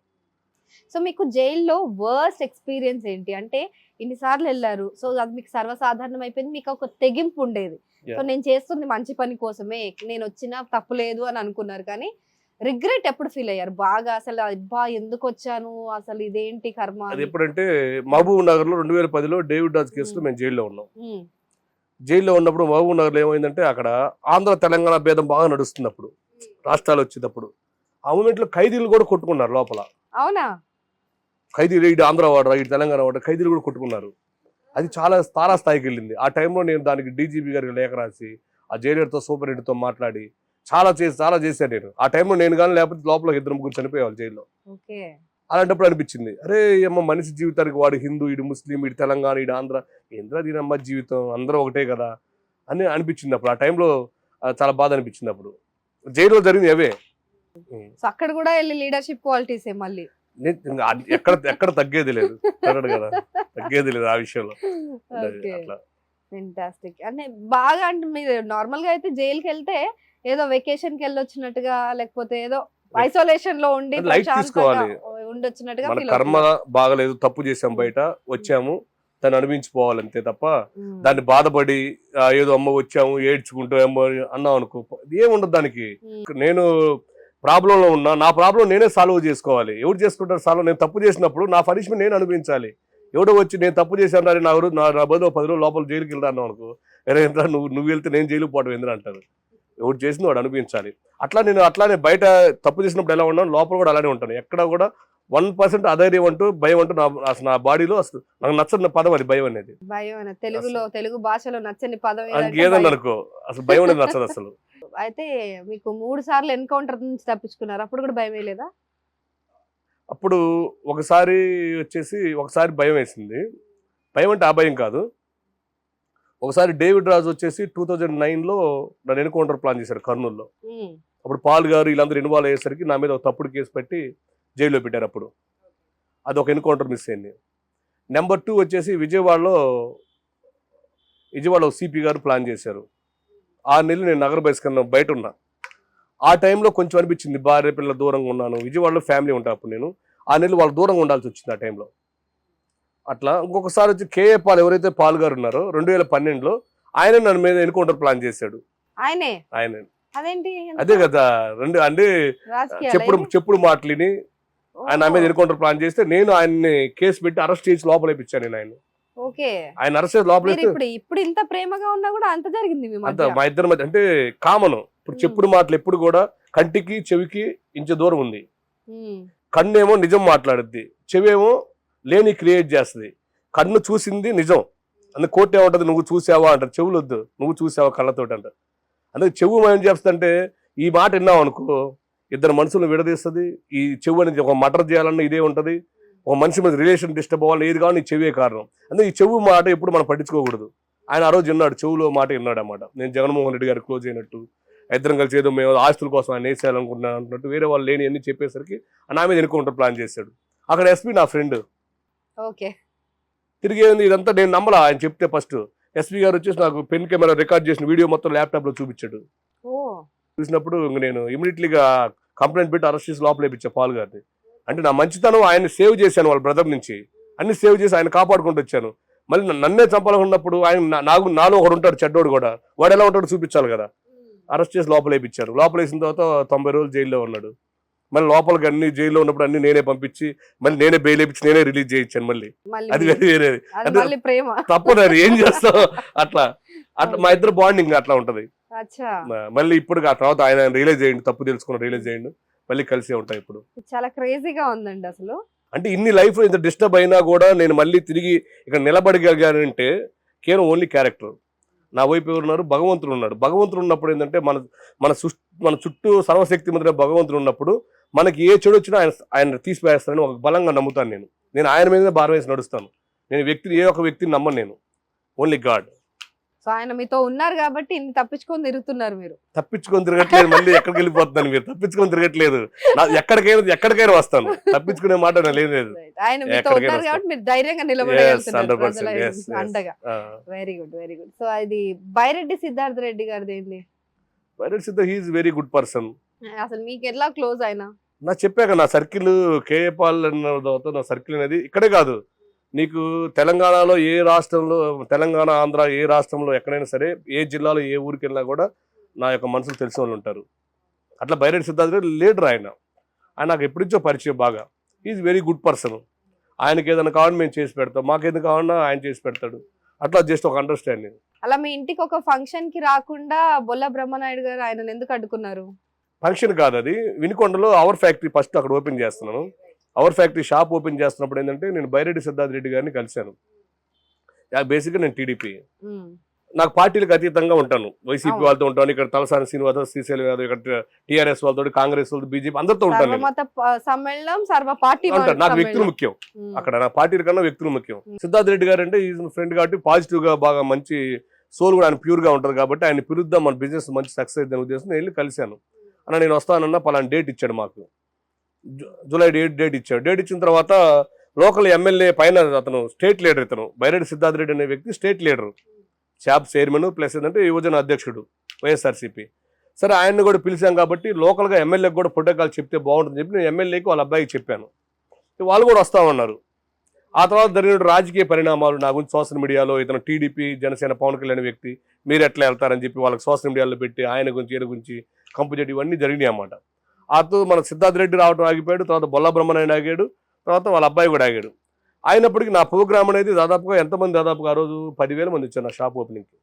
సో మీకు జైల్లో వర్స్ట్ ఎక్స్పీరియన్స్ ఏంటి? అంటే ఇన్నిసార్లు వెళ్ళారు, సో అది మీకు సర్వసాధారణం అయిపోయింది, మీకు ఒక తెగింపు ఉండేది. సో నేను చేస్తుంది మంచి పని కోసమే, నేను వచ్చినా తప్పు లేదు అని అనుకున్నారు, కానీ రిగ్రెట్ ఎప్పుడు ఫీల్ అయ్యారు బాగా? అసలు అబ్బా ఎందుకు వచ్చాను, అసలు ఇదేంటి కర్మ? అది ఎప్పుడంటే మహబూబ్ నగర్ లో 2010లో డేవిడ్ రాజ్ కేసులో మేము జైల్లో ఉన్నాం. జైల్లో ఉన్నప్పుడు మహబూబ్ నగర్ లో ఏమైందంటే అక్కడ ఆంధ్ర తెలంగాణ భేదం బాగా నడుస్తుంది. అప్పుడు రాష్ట్రాలు వచ్చేటప్పుడు ఆ మూమెంట్ లో ఖైదీలు కూడా కొట్టుకున్నారు లోపల. అవునా? ఖైదీలు ఇటు ఆంధ్ర వాడరా ఇటు తెలంగాణ వాడరా, ఖైదీలు కూడా కొట్టుకున్నారు. అది చాలా తారా స్థాయికి వెళ్ళింది. ఆ టైంలో నేను దానికి డీజీపీ గారికి లేఖ రాసి ఆ జైలర్తో సూపరింటెండెంట్తో మాట్లాడి చాలా చేశాను నేను. ఆ టైంలో నేను కానీ లేకపోతే లోపల 2-3 చనిపోయేవాళ్ళు జైల్లో. అలాంటప్పుడు అనిపించింది, అరే అమ్మ మనిషి జీవితానికి వాడు హిందూ, ఇటు ముస్లిం, ఇటు తెలంగాణ, ఇటు ఆంధ్ర, ఏంద్రా దీనమ్మ జీవితం, అందరూ ఒకటే కదా అని అనిపించింది అప్పుడు. ఆ టైంలో చాలా బాధ అనిపించింది అప్పుడు. జైల్లో జరిగింది అవే. అక్కడ కూడా వెళ్ళి లీడర్షిప్ క్వాలిటీస్ మళ్ళీ ఎక్కడ తగ్గేది లేదు కదా, తగ్గేది లేదు ఆ విషయంలో. ఫెంటాస్టిక్. అంటే బాగా, అంటే మీరు నార్మల్ గా అయితే జైలుకి వెళ్తే ఏదో వెకేషన్ కి వెళ్ళొచ్చినట్టుగా, లేకపోతే ఏదో ఐసోలేషన్ లో ఉండి ఉండొచ్చినట్టుగా. మన కర్మ బాగలేదు, తప్పు చేసాం, బయట వచ్చాము, దాన్ని అనిపించుకోవాలి అంతే తప్ప దాన్ని బాధపడి ఏదో అమ్మ వచ్చాము ఏడ్చుకుంటూ అమ్మ అన్నాం అనుకో, ఏముండదు దానికి. నేను ప్రాబ్లం లో ఉన్నా, నా ప్రాబ్లం నేనే సాల్వ్ చేసుకోవాలి. ఎవరు చేసుకుంటారు సాల్వ్? నేను తప్పు చేసినప్పుడు నా పనిష్మెంట్ నేను అనిపించాలి. ఎవడో వచ్చి నేను తప్పు చేశాను నా బదులు 10 రోజులు లోపల జైలుకి వెళ్తాను అనుకో, వేరే ఎంత నువ్వు వెళ్తే నేను జైలుకి పోవడం ఎందుకు అంటారు. ఎవరు చేసింది వాడు అనిపించాలి. అట్లానే బయట తప్పు చేసినప్పుడు ఎలా ఉన్నాను, లోపల కూడా అలానే ఉంటాను. ఎక్కడ కూడా 1% అధైర్యం అంటూ భయం అంటూ నా బాడీలో అసలు నాకు నచ్చని పదం అది, భయం అనేది. భయం తెలుగు భాషలో నచ్చని పదం ఏదన్నా అనుకో, అసలు భయం అనేది నచ్చదు అసలు. అయితే మీకు 3 సార్లు ఎన్కౌంటర్ నుంచి తప్పించుకున్నారు, అప్పుడు కూడా భయం లేదా? అప్పుడు ఒకసారి భయం వేసింది. భయం అంటే ఆ భయం కాదు. ఒకసారి డేవిడ్ రాజు వచ్చేసి 2009లో నన్ను ఎన్కౌంటర్ ప్లాన్ చేశారు కర్నూలులో. అప్పుడు పాల్ గారు వీళ్ళందరూ ఇన్వాల్వ్ అయ్యేసరికి నా మీద ఒక తప్పుడు కేసు పెట్టి జైల్లో పెట్టారు. అప్పుడు అది ఒక ఎన్కౌంటర్ మిస్ అయింది. నెంబర్ 2 వచ్చేసి విజయవాడలో సిపి గారు ప్లాన్ చేశారు. 6 నెలలు నేను నగర బయట ఉన్నా. ఆ టైంలో కొంచెం అనిపించింది, భార్య పిల్లల దూరంగా ఉన్నాను, విజయవాడలో ఫ్యామిలీ ఉంటా. అప్పుడు నేను 6 నెలలు వాళ్ళ దూరంగా ఉండాల్సి వచ్చింది ఆ టైంలో. అట్లా ఇంకొకసారి వచ్చి కేఏ పాల్, ఎవరైతే పాల్ గారు ఉన్నారో 2012లో ఆయన నన్ను మీద ఎన్కౌంటర్ ప్లాన్ చేశాడు. ఆయన అదే కదా, అంటే చెప్పుడు మాటలిని ఆయన నా మీద ఎన్కౌంటర్ ప్లాన్ చేస్తే నేను ఆయన్ని కేసు పెట్టి అరెస్ట్ చేసి లోపలేపించాను. నేను ఆయన అరెస్ట్ చేసి లోపల ఇప్పుడు ఇంత ప్రేమగా ఉన్నా కూడా అంత జరిగింది అంత మా ఇద్దరి మధ్య. అంటే కామన్. ఇప్పుడు చెప్పుడు మాటలు ఎప్పుడు కూడా కంటికి చెవికి ఇంచు దూరం ఉంది. కన్నేమో నిజం మాట్లాడుద్ది, చెవేమో లేని క్రియేట్ చేస్తుంది. కన్ను చూసింది నిజం, అందుకే కోర్టు ఏమంటది, నువ్వు చూసావా అంటారు, చెవులు వద్దు, నువ్వు చూసావా కళ్ళతోటి అంటారు. అందుకే చెవు ఏం చేస్తుందంటే ఈ మాట విన్నావు అనుకో, ఇద్దరు మనుషులను విడదీస్తుంది. ఈ చెవు అనేది ఒక మర్డర్ చేయాలన్నా ఇదే ఉంటుంది, ఒక మనిషి మీద రిలేషన్ డిస్టర్బ్ అవ్వాలి, ఏది కావాలి చెవే కారణం. అందుకే ఈ చెవు మాట ఎప్పుడు మనం పట్టించుకోకూడదు. ఆయన ఆ రోజు విన్నాడు, చెవులో మాట విన్నాడు అన్నమాట. నేను జగన్మోహన్ రెడ్డి గారు క్లోజ్ అయినట్టు, ఇద్దరం కలిసి ఏదో మేము ఆస్తుల కోసం ఆయన వేసేయాలనుకుంటున్నాను అంటున్నట్టు, వేరే వాళ్ళు లేని అన్ని చెప్పేసరికి నా మీద ఎన్కౌంటర్ ప్లాన్ చేశాడు. అక్కడ ఎస్పీ నా ఫ్రెండ్. తిరిగి ఇదంతా నేను నమ్మలా. ఆయన చెప్తే ఫస్ట్ ఎస్పీ గారు వచ్చేసి నాకు పెన్ కెమెరా రికార్డ్ చేసిన వీడియో మొత్తం ల్యాప్టాప్ లో చూపించాడు. చూసినప్పుడు నేను ఇమీడియట్లీగా కంప్లైంట్ పెట్టి అరెస్ట్ చేసి లోపలేపించా పాల్ గారిని. అంటే నా మంచితనం ఆయన్ని సేవ్ చేశాను, వాళ్ళ బ్రదర్ నుంచి అన్ని సేవ్ చేసి ఆయన కాపాడుకుంటూ వచ్చాను. మళ్ళీ నన్నే చంపాలనుకున్నప్పుడు ఆయన నాలో ఒకడు ఉంటాడు చెడ్డోడు కూడా, వాడు ఎలా ఉంటాడు చూపించాలి కదా. అరెస్ట్ చేసి లోపలేపించారు. లోపలేసిన తర్వాత 90 రోజులు జైల్లో ఉన్నాడు. మళ్ళీ లోపలికి అన్ని జైల్లో ఉన్నప్పుడు అన్ని నేనే పంపించి మళ్ళీ నేనే బెయిల్ వేయించి నేనే రిలీజ్ చేయించాను మళ్ళీ. అది వేరే అది మళ్ళీ ప్రేమ తప్పదు, అది ఏం చేస్తాం అట్లా అట్లా మా ఇద్దరు బాండింగ్ అట్లా ఉంటది. మళ్ళీ ఇప్పుడు ఆ తర్వాత ఆయన రియలైజ్ చేయండి, తప్పు తెలుసుకుని రియలైజ్ చేయండి, మళ్ళీ కలిసే ఉంటాయి. ఇప్పుడు చాలా క్రేజీగా ఉందండి అసలు. అంటే ఇన్ని లైఫ్ ఇంత డిస్టర్బ్ అయినా కూడా నేను మళ్ళీ తిరిగి ఇక్కడ నిలబడగలిగానంటే కేవలం ఓన్లీ క్యారెక్టర్. నా వైపు ఎవరున్నారు, భగవంతుడు ఉన్నాడు. భగవంతుడు ఉన్నప్పుడు ఏంటంటే మన చుట్టూ సర్వశక్తి మంత్రి భగవంతుడు ఉన్నప్పుడు మనకి ఏ చెడు వచ్చినా ఆయన తీసివేస్తానని ఒక బలంగా నమ్ముతాను. నేను ఆయన మీద భారం వేసి నడుస్తాను. నేను ఏ ఒక్క వ్యక్తిని నమ్మను, నేను ఓన్లీ గాడ్. సో ఆయన మీతో ఉన్నారు కాబట్టి ఇన్ని తప్పించుకొని తిరుగుతున్నారు. మీరు తప్పించుకొని తిరగట్లేదు, మళ్ళీ ఎక్కడికి వెళ్ళిపోతున్నాను. మీరు తప్పించుకొని తిరగట్లేదు, ఎక్కడికైనా వస్తాను, తప్పించుకునే మాట లేదు. ఆయన మీతో ఉన్నారు కాబట్టి మీరు ధైర్యంగా నిలబడగలుగుతున్నారు అండగా. Very good, very good. So అది బైరెడ్డి సిద్ధార్థ రెడ్డి గారిది ఏంటి? Byreddy Siddhartha he is very good person. అసలు మీకు ఎట్లా క్లోజ్ అయినా? నా చెప్పాక నా సర్కిల్ కేఏ పాల్ అన్న తర్వాత నా సర్కిల్ అనేది ఇక్కడే కాదు, నీకు తెలంగాణలో ఏ రాష్ట్రంలో, తెలంగాణ ఆంధ్ర ఏ రాష్ట్రంలో ఎక్కడైనా సరే, ఏ జిల్లాలో ఏ ఊరికి వెళ్ళినా కూడా నా యొక్క మనసులు తెలిసిన వాళ్ళు ఉంటారు. అట్లా బైరెడ్డి సిద్ధార్థ రెడ్డి లీడర్. ఆయన నాకు ఎప్పటించో పరిచయం బాగా. Is very good person. ఆయనకి ఏదైనా కావాలని మేము చేసి పెడతాం, మాకేదైనా కావాలన్నా ఆయన చేసి పెడతాడు. అట్లా జస్ట్ ఒక అండర్స్టాండింగ్. అలా మీ ఇంటికి ఒక ఫంక్షన్ కి రాకుండా బొల్ల బ్రహ్మనాయుడు గారు ఆయన ఎందుకు అడ్డుకున్నారు? ఫంక్షన్ కాదు అది, వినుకొండలో అవర్ ఫ్యాక్టరీ ఫస్ట్ అక్కడ ఓపెన్ చేస్తున్నాను. అవర్ ఫ్యాక్టరీ షాప్ ఓపెన్ చేస్తున్నప్పుడు ఏంటంటే నేను బైరెడ్డి సిద్ధార్థ రెడ్డి గారిని కలిశాను. బేసిక్గా నేను టీడీపీ, నాకు పార్టీలకు అతీతంగా ఉంటాను. వైసీపీ వాళ్ళతో ఉంటాను, ఇక్కడ తలసాని శ్రీనివాస, శ్రీశైలం యాదవ్, ఇక్కడ టీఆర్ఎస్ వాళ్ళతో, కాంగ్రెస్ వాళ్ళతో, బీజేపీ అందరితో ఉంటాను. నాకు వ్యక్తులు ముఖ్యం అక్కడ, నా పార్టీ కన్నా వ్యక్తులు ముఖ్యం. సిద్ధార్థ రెడ్డి గారు అంటే ఈజ్ ఫ్రెండ్ కాబట్టి పాజిటివ్ గా బాగా మంచి సోల్ కూడా ఆయన ప్యూర్ గా ఉంటుంది కాబట్టి ఆయన పిలుద్దాం, మన బిజినెస్ మంచి సక్సెస్ అయిందని ఉద్దేశం నేను వెళ్ళి కలిశాను. అన్న నేను వస్తానన్నా పలానా డేట్ ఇచ్చాడు, మాకు జూలై డేట్ ఇచ్చాడు. డేట్ ఇచ్చిన తర్వాత లోకల్ ఎమ్మెల్యే పైన అతను స్టేట్ లీడర్, ఇతను బైరెడ్డి సిద్ధార్థ రెడ్డి అనే వ్యక్తి state leader, shop chairman plus ఏంటంటే యువజన అధ్యక్షుడు వైఎస్ఆర్సీపీ. సరే ఆయన్ని కూడా పిలిచాం కాబట్టి లోకల్గా ఎమ్మెల్యేకి కూడా ప్రోటోకాల్ చెప్తే బాగుంటుందని చెప్పి నేను ఎమ్మెల్యేకి వాళ్ళ అబ్బాయికి చెప్పాను. వాళ్ళు కూడా వస్తామన్నారు. ఆ తర్వాత జరిగిన రాజకీయ పరిణామాలు నా గురించి సోషల్ మీడియాలో, ఇతను టీడీపీ జనసేన పవన్ కళ్యాణ్ వ్యక్తి, మీరు ఎట్లా వెళ్తారని చెప్పి వాళ్ళకి సోషల్ మీడియాలో పెట్టి ఆయన గురించి ఈయన గురించి కంపు చేయడం ఇవన్నీ జరిగినాయి అన్నమాట. అటు మన సిద్ధార్థ రెడ్డి రావడం ఆగిపోయాడు, తర్వాత బొల్ల బ్రహ్మనాయుడు ఆగాడు, తర్వాత వాళ్ళ అబ్బాయి కూడా ఆగాడు. అయినప్పటికీ నా ప్రోగ్రామ్ అనేది దాదాపుగా ఎంతమంది, దాదాపుగా ఆ రోజు 10,000 మంది వచ్చారు నా షాప్ ఓపెనింగ్కి.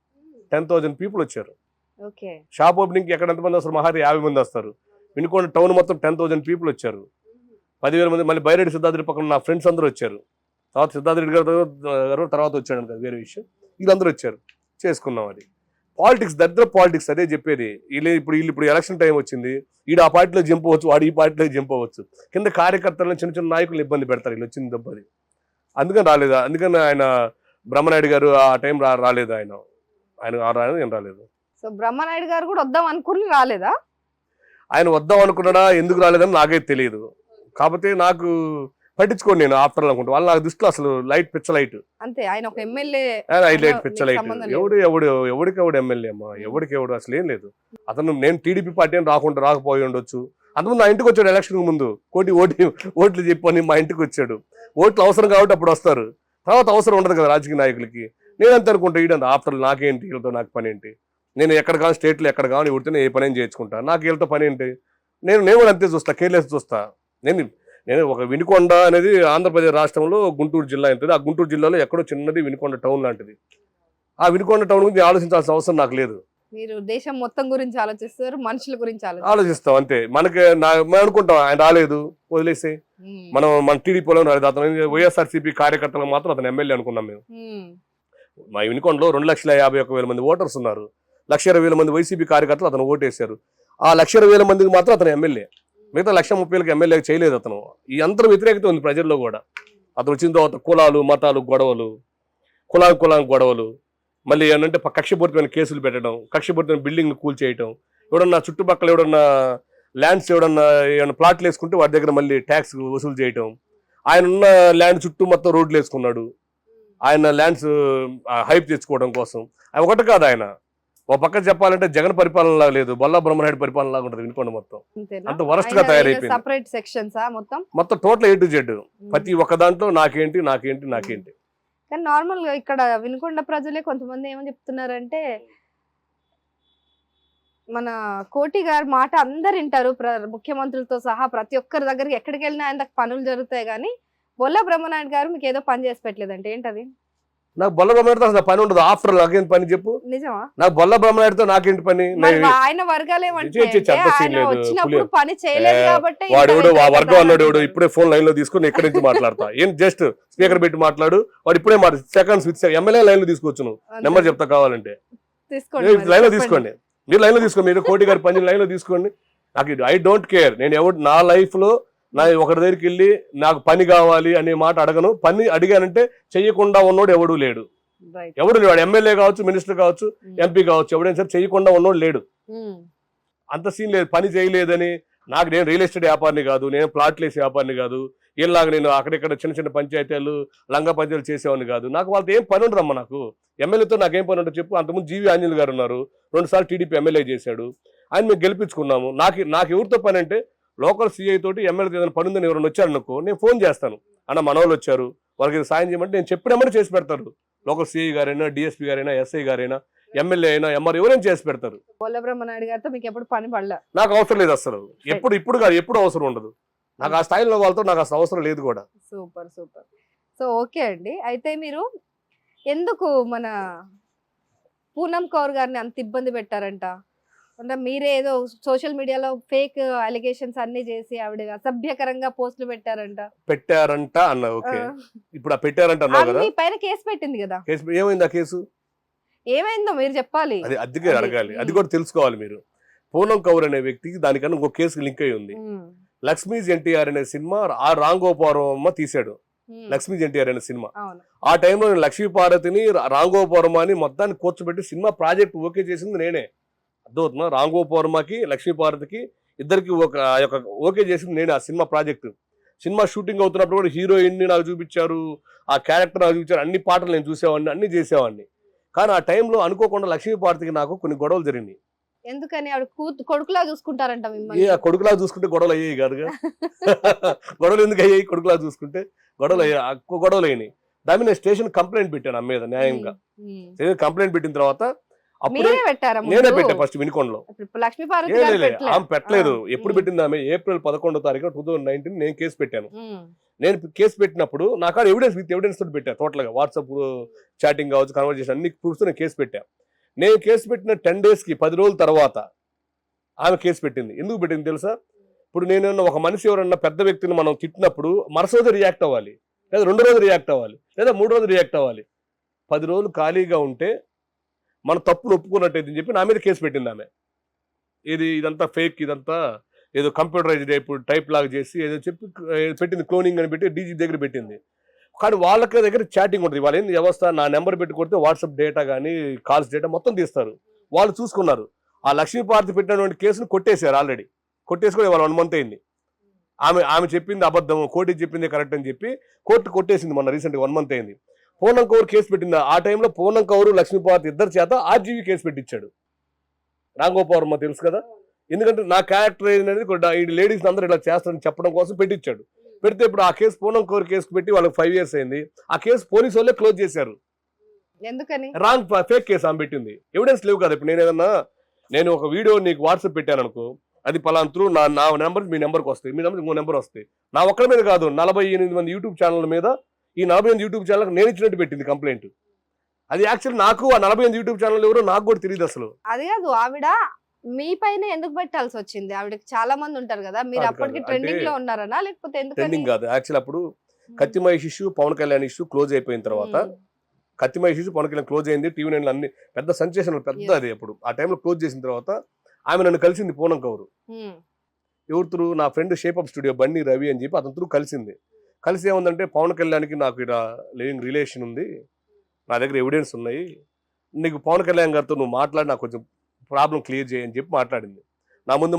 10,000 పీపుల్ వచ్చారు షాప్ ఓపెనింగ్కి. ఎక్కడ ఎంతమంది వస్తారు, మహా 50 మంది వస్తారు. వినుకొండ టౌన్ మొత్తం 10,000 పీపుల్ వచ్చారు, 10,000 మంది. మళ్ళీ బైరెడ్డి సిద్ధార్థ రెడ్డి పక్కన నా ఫ్రెండ్స్ అందరూ వచ్చారు. తర్వాత సిద్ధార్థ రెడ్డి గారు తర్వాత వచ్చాడు కదా, వేరే విషయం. వీళ్ళందరూ వచ్చారు, చేసుకున్నాం. అది పాలిటిక్స్, దరిద్ర పాలిటిక్స్. అదే చెప్పేది. ఇప్పుడు ఎలక్షన్ టైం వచ్చింది, ఈడు ఆ పార్టీలో జంపవచ్చు, వాడు ఈ పార్టీలో జంపవచ్చు. కింద కార్యకర్తలను చిన్న చిన్న నాయకులు ఇబ్బంది పెడతారు, వీళ్ళు వచ్చింది దెబ్బది. అందుకని రాలేదా, అందుకని ఆయన బ్రహ్మనాయుడు గారు ఆ టైం రాలేదు, ఆయన ఏం రాలేదు. సో బ్రహ్మనాయుడు గారు కూడా వద్దాం అనుకుని రాలేదా? ఆయన వద్దాం అనుకున్నాడా, ఎందుకు రాలేదని నాకైతే తెలియదు. కాకపోతే నాకు పట్టించుకోండి, నేను ఆఫ్టర్ అనుకుంటా. వాళ్ళు నాకు దృష్టిలో అసలు లైట్ పిచ్చ లైట్ అంతే. ఆయన ఒక ఎమ్మెల్యే, లైట్ పిచ్చ లైట్. ఎవడికెవడు ఎమ్మెల్యే అమ్మా, ఎవడికెవడు అసలు ఏం లేదు. అతను నేను టీడీపీ పార్టీ అని రాకపోయి ఉండొచ్చు. అంతకుముందు నా ఇంటికి వచ్చాడు, ఎలక్షన్ ముందు ఓట్లు చెప్పని మా ఇంటికి వచ్చాడు. ఓట్లు అవసరం కాబట్టి అప్పుడు వస్తారు, తర్వాత అవసరం ఉండదు కదా రాజకీయ నాయకులకి. నేను అంత అనుకుంటా, ఈడంత ఆఫ్టర్ నాకేంటి, వీళ్ళతో నాకు పని ఏంటి, నేను ఎక్కడ కావాలి స్టేట్లో ఎక్కడ కావాలి ఉడితే ఏ పని చేసుకుంటా, నాకు వీళ్ళతో పని ఏంటి. నేను కూడా అంతే చూస్తా, కేర్లెస్ చూస్తా. నేను ఒక వినుకొండ అనేది ఆంధ్రప్రదేశ్ రాష్ట్రంలో గుంటూరు జిల్లా ఉంటుంది. ఆ గుంటూరు జిల్లాలో ఎక్కడో చిన్నది వినుకొండ టౌన్ లాంటిది. ఆ వినుకొండ టౌన్ గురించి ఆలోచించాల్సిన అవసరం నాకు లేదు. మీరు దేశం మొత్తం గురించి ఆలోచిస్తారు, మనుషుల గురించి ఆలోచిస్తాం అంతే. మనం అనుకుంటాం ఆయన రాలేదు వదిలేసి, మన టీడీపీలో రాలేదు. అతను వైఎస్ఆర్సీపీ కార్యకర్తలకు మాత్రం అతను ఎమ్మెల్యే అనుకున్నాం మేము. మా వినుకొండలో 2,51,000 మంది ఓటర్స్ ఉన్నారు, 1,20,000 మంది వైసీపీ కార్యకర్తలు అతను ఓటేశారు. ఆ 1,20,000 మందికి మాత్రం అతను ఎమ్మెల్యే, మిగతా 130,000 ఎమ్మెల్యే చేయలేదు అతను. ఈ అంతర వ్యతిరేకత ఉంది ప్రజల్లో కూడా. అతను వచ్చిన తర్వాత కులాలు మతాలు గొడవలు, కులానికి గొడవలు, మళ్ళీ ఏంటంటే కక్షపూరితమైన కేసులు పెట్టడం, కక్షపూరితమైన బిల్డింగ్లు కూల్చేయటం, ఎవడన్నా చుట్టుపక్కల ఎవడన్నా ల్యాండ్స్ ఏమన్నా ప్లాట్లు వేసుకుంటే వాటి దగ్గర మళ్ళీ ట్యాక్స్ వసూలు చేయటం. ఆయన ఉన్న ల్యాండ్ చుట్టూ మొత్తం రోడ్లు వేసుకున్నాడు, ఆయన ల్యాండ్స్ హైప్ తెచ్చుకోవడం కోసం. అది ఒకటి కాదు, ఆయన ఒక పక్క చెప్పాలంటే జగన్ పరిపాలన లాగా లేదు, బొల్ల బ్రహ్మనాయుడు పరిపాలన లాగా ఉంటుంది వినుకొండ మొత్తం. అంత వరస్ట్ గా తయారైపోయింది మొత్తం, టోటల్ A to Z. ప్రతి ఒక్క దాంట్లో నాకేంటి. కానీ నార్మల్ గా ఇక్కడ వినుకొండ ప్రజలే కొంతమంది ఏమని చెప్తున్నారంటే, మన కోటి గారి మాట అందరు వింటారు, ముఖ్యమంత్రులతో సహా ప్రతి ఒక్కరి దగ్గరికి ఎక్కడికి వెళ్ళినా ఆయన పనులు జరుగుతాయి, కానీ బొల్ల బ్రహ్మనాయుడు గారు మీకు ఏదో పని చేసి పెట్టలేదంటే ఏంటది? నాకు బొల్ల బ్రహ్మనాయుడుతో అసలు పని ఉండదు. ఆఫ్టర్ నాకేంటి పని చెప్పు? నిజమా? నాకు బొల్ల బ్రహ్మనాయుడుతో నాకేంటి పని? ఆయన వర్గాలు వచ్చినప్పుడు పని చేయలేదు కాబట్టి వాడు వర్గం అన్నాడు. ఇప్పుడే ఫోన్ లైన్ లో తీసుకుని ఎక్కడి నుంచి మాట్లాడతా? ఏం జస్ట్ స్పీకర్ పెట్టి మాట్లాడు. వాడు ఇప్పుడే సెకండ్స్ విత్ ఎమ్మెల్యే లైన్ లో తీసుకోవచ్చు. నువ్వు నెంబర్ చెప్తా కావాలంటే లైన్ లో తీసుకోండి. మీరు లైన్ లో తీసుకోండి. మీరు కోటి గారి పని లైన్ లో తీసుకోండి. నాకు ఐ డోంట్ కేర్. నేను ఎవరు నా లైఫ్ లో నా ఒకరి దగ్గరికి వెళ్ళి నాకు పని కావాలి అనే మాట అడగను. పని అడిగానంటే చెయ్యకుండా ఉన్నోడు ఎవడు లేడు. ఎవడు లేడు. ఎమ్మెల్యే కావచ్చు, మినిస్టర్ కావచ్చు, ఎంపీ కావచ్చు, ఎవడైనా సరే చెయ్యకుండా ఉన్నోడు లేడు. అంత సీన్ లేదు. పని చేయలేదని నాకు, నేను రియల్ ఎస్టేట్ వ్యాపారిని కాదు, నేను ప్లాట్లు వేసే వ్యాపారిని కాదు, ఇలాగ నేను అక్కడిక్కడ చిన్న చిన్న పంచాయతీలు లంగా పంచాయతీలు చేసేవాడిని కాదు. నాకు వాళ్ళతో ఏం పని ఉండదమ్మా. నాకు ఎమ్మెల్యేతో నాకేం పని ఉంటుంది చెప్పు? అంతకుముందు జీవి ఆంజనేయులు గారు ఉన్నారు, 2 సార్లు టీడీపీ ఎమ్మెల్యే చేశాడు. ఆయన మేము గెలిపించుకున్నాము. నాకు ఎవరితో పని అంటే లోకల్ సిఐ తోటి ఎమ్మెల్యే ఏదైనా పని ఉందని ఎవరైనా వచ్చారనుకో నేను ఫోన్ చేస్తాను. అన్న మన వాళ్ళు వచ్చారు, వాళ్ళకి సాయం చేయమంటే నేను చెప్పినమ్మని చేసి పెడతారు. లోకల్ సిఐ గారైనా, డిఎస్పీ గారైనా, ఎస్ఐ గారైనా, ఎమ్మెల్యే అయినా, ఎంఆర్ ఎవరైనా చేసి పెడతారు. బొల్ల బ్రహ్మనాయుడు గారితో మీకు ఎప్పుడు పని పడలే? నాకు అవసరం లేదు అసలు. ఇప్పుడు కాదు, ఎప్పుడు అవసరం ఉండదు నాకు. ఆ స్థాయిలో వాళ్ళతో నాకు అసలు అవసరం లేదు కూడా. Super super. సో ఓకే అండి. అయితే మీరు ఎందుకు మన పూనం కౌర్ గారిని అంత ఇబ్బంది పెట్టారంట? అంటే మీరే ఏదో సోషల్ మీడియాలో ఫేక్ అలిగేషన్స్ అన్ని చేసి ఆవిడ అసభ్యకరంగా పోస్టులు పెట్టారంట అన్న. ఓకే, ఇప్పుడు ఆ పెట్టారంట అన్నావు కదా, మీ పైన కేసు పెట్టింది కదా. ఏమైంది ఆ కేసు? ఏమైందో మీరు చెప్పాలి. అది అద్దెకే అడగాలి, అది కూడా తెలుసుకోవాలి మీరు. పూనం కౌర్ అనే వ్యక్తికి దానికన్నా ఇంకో కేసు లింక్ అయి ఉంది. లక్ష్మీజ్ ఎన్టీఆర్ అనే సినిమా ఆ రాంగోపారమ్మ తీశాడు. లక్ష్మీజ్ ఎన్టీఆర్ అనే సినిమా ఆ టైంలో నేను లక్ష్మీ పార్వతిని, రాంగోపారమ్మ అని మొత్తాన్ని కూర్చోబెట్టి సినిమా ప్రాజెక్ట్ ఓకే చేసింది నేనే. అర్థమవుతున్నా? రాంగోపారమ్మకి, లక్ష్మీ పార్వతికి ఇద్దరికి ఓకే చేసింది నేనే. ఆ సినిమా ప్రాజెక్టు సినిమా షూటింగ్ అవుతున్నప్పుడు కూడా హీరోయిన్ ని నాకు చూపించారు, ఆ క్యారెక్టర్ నాకు చూపించారు, అన్ని పాటలు నేను చూసేవాడిని, అన్ని చేసేవాడిని. కానీ ఆ టైంలో అనుకోకుండా లక్ష్మీ పార్వతికి నాకు కొన్ని గొడవలు జరిగినాయి. ఎందుకని? ఆవిడ కొడుకులా చూసుకుంటారంట మిమ్మల్ని. కొడుకులా చూసుకుంటే గొడవలు అయ్యాయి కాదుగా. గొడవలు ఎందుకు అయ్యాయి? కొడుకులా చూసుకుంటే గొడవలు అయినాయి. దాని నేను స్టేషన్ కంప్లైంట్ పెట్టాను ఆమె మీద న్యాయంగా. కంప్లైంట్ పెట్టిన తర్వాత అప్పుడే నేనే పెట్టా ఫస్ట్ వినుకొండలో. ఆమె పెట్టలేదు. ఎప్పుడు పెట్టింది ఆమె? ఏప్రిల్ 11వ తారీఖు 2019 నేను కేసు పెట్టాను. నేను కేసు పెట్టినప్పుడు నాకు విత్ ఎవిడెన్స్ తోటి పెట్టా. టోటల్ గా వాట్సాప్ చాటింగ్ కావచ్చు, కన్వర్జేషన్ అన్ని ప్రూఫ్స్ నేను కేసు పెట్టా. నేను కేసు పెట్టిన 10 days కి 10 రోజుల తర్వాత ఆమె కేసు పెట్టింది. ఎందుకు పెట్టింది తెలుసా? ఇప్పుడు నేను ఒక మనిషి ఎవరన్నా పెద్ద వ్యక్తిని మనం తిట్టినప్పుడు మరుసటి రియాక్ట్ అవ్వాలి, లేదా 2 రోజులు రియాక్ట్ అవ్వాలి, లేదా 3 రోజులు రియాక్ట్ అవ్వాలి. 10 రోజులు ఖాళీగా ఉంటే మన తప్పులు ఒప్పుకున్నట్టయితే చెప్పి నా మీద కేసు పెట్టింది ఆమె. ఇదంతా ఫేక్, ఇదంతా ఏదో కంప్యూటరైజ్డ్ టైప్ లాగా చేసి ఏదో చెప్పి పెట్టింది. క్లోనింగ్ అని పెట్టి డీజీ దగ్గర పెట్టింది. కానీ వాళ్ళకి దగ్గర చాటింగ్ ఉంటుంది. వాళ్ళు ఏంది వ్యవస్థ, నా నెంబర్ పెట్టి కొడితే వాట్సాప్ డేటా కానీ కాల్స్ డేటా మొత్తం తీస్తారు. వాళ్ళు చూసుకున్నారు. ఆ లక్ష్మీ పార్వతి పెట్టినటువంటి కేసును కొట్టేశారు. ఆల్రెడీ కొట్టేసుకొని వాళ్ళు 1 month అయింది. ఆమె చెప్పింది అబద్ధం, కోర్టుకి చెప్పింది కరెక్ట్ అని చెప్పి కోర్టు కొట్టేసింది. మొన్న రీసెంట్గా 1 month అయింది. పూనం కౌర్ కేసు పెట్టింది. ఆ టైంలో పూనం కౌరు, లక్ష్మీ పార్వతి ఇద్దరు చేత ఆర్జీవీ కేసు పెట్టించాడు. రాంగోపారమ్మ తెలుసు కదా. ఎందుకంటే నా క్యారెక్టర్ అనేది ఈ లేడీస్ అందరూ ఇలా చేస్తారని చెప్పడం కోసం పెట్టించాడు. పెడితే ఇప్పుడు ఆ కేసు పూనం కౌర్ కేసు పెట్టి వాళ్ళకి 5 years అయింది. ఆ కేసు పోలీసు వాళ్ళే క్లోజ్ చేశారు. ఎందుకని? రాంగ్ ఫేక్ కేసు ఆమె పెట్టింది. ఎవిడెన్స్ లేవు కదా. ఇప్పుడు నేను ఒక వీడియో నీకు వాట్సాప్ పెట్టాను అనుకో, అది పలాంతరు నా నెంబర్ మీ నెంబర్కి వస్తాయి, మీ నెంబర్ ఇంకో నెంబర్ వస్తాయి. నా ఒక్కడి మీద కాదు, 48 మంది యూట్యూబ్ ఛానల్ మీద, ఈ 48 యూట్యూబ్ ఛానల్ నేను ఇచ్చినట్టు పెట్టింది కంప్లైంట్. అది యాక్చువల్ నాకు ఆ 48 యూట్యూబ్ ఛానల్ ఎవరో నాకు కూడా తెలియదు అసలు. అది కాదు, ఆవిడ మీ పైన ఎందుకు పెట్టాల్సి వచ్చింది? ఆవిడకి చాలా మంది ఉంటారు కదా, మీరు అప్పటికి ట్రెండింగ్ లో ఉన్నారనా లేకపోతే ఎందుకు? ట్రెండింగ్ కాదు, యాక్చువల్ అప్పుడు Kathi Mahesh issue, Pawan Kalyan issue close అయిపోయిన తర్వాత, కత్తి మహేష్ ఇష్యూ పవన్ కళ్యాణ్ క్లోజ్ అయింది. టీవీ 9 అన్ని పెద్ద సెన్సేషన్, పెద్ద అది. అప్పుడు ఆ టైంలో క్లోజ్ చేసిన తర్వాత ఆమె నన్ను కలిసింది. పూనం కౌరు ఎవరు? నా ఫ్రెండ్ షేప్ అప్ స్టూడియో బండి రవి అని చెప్పి అతను కలిసింది. కలిసి ఏముందంటే, పవన్ కళ్యాణ్కి నాకు ఇలా లివింగ్ రిలేషన్ ఉంది, నా దగ్గర ఎవిడెన్స్ ఉన్నాయి, నీకు పవన్ కళ్యాణ్ గారితో నువ్వు మాట్లాడి నాకు కొంచెం ప్రాబ్లం క్లియర్ చేయని చెప్పి మాట్లాడింది. నా ముందు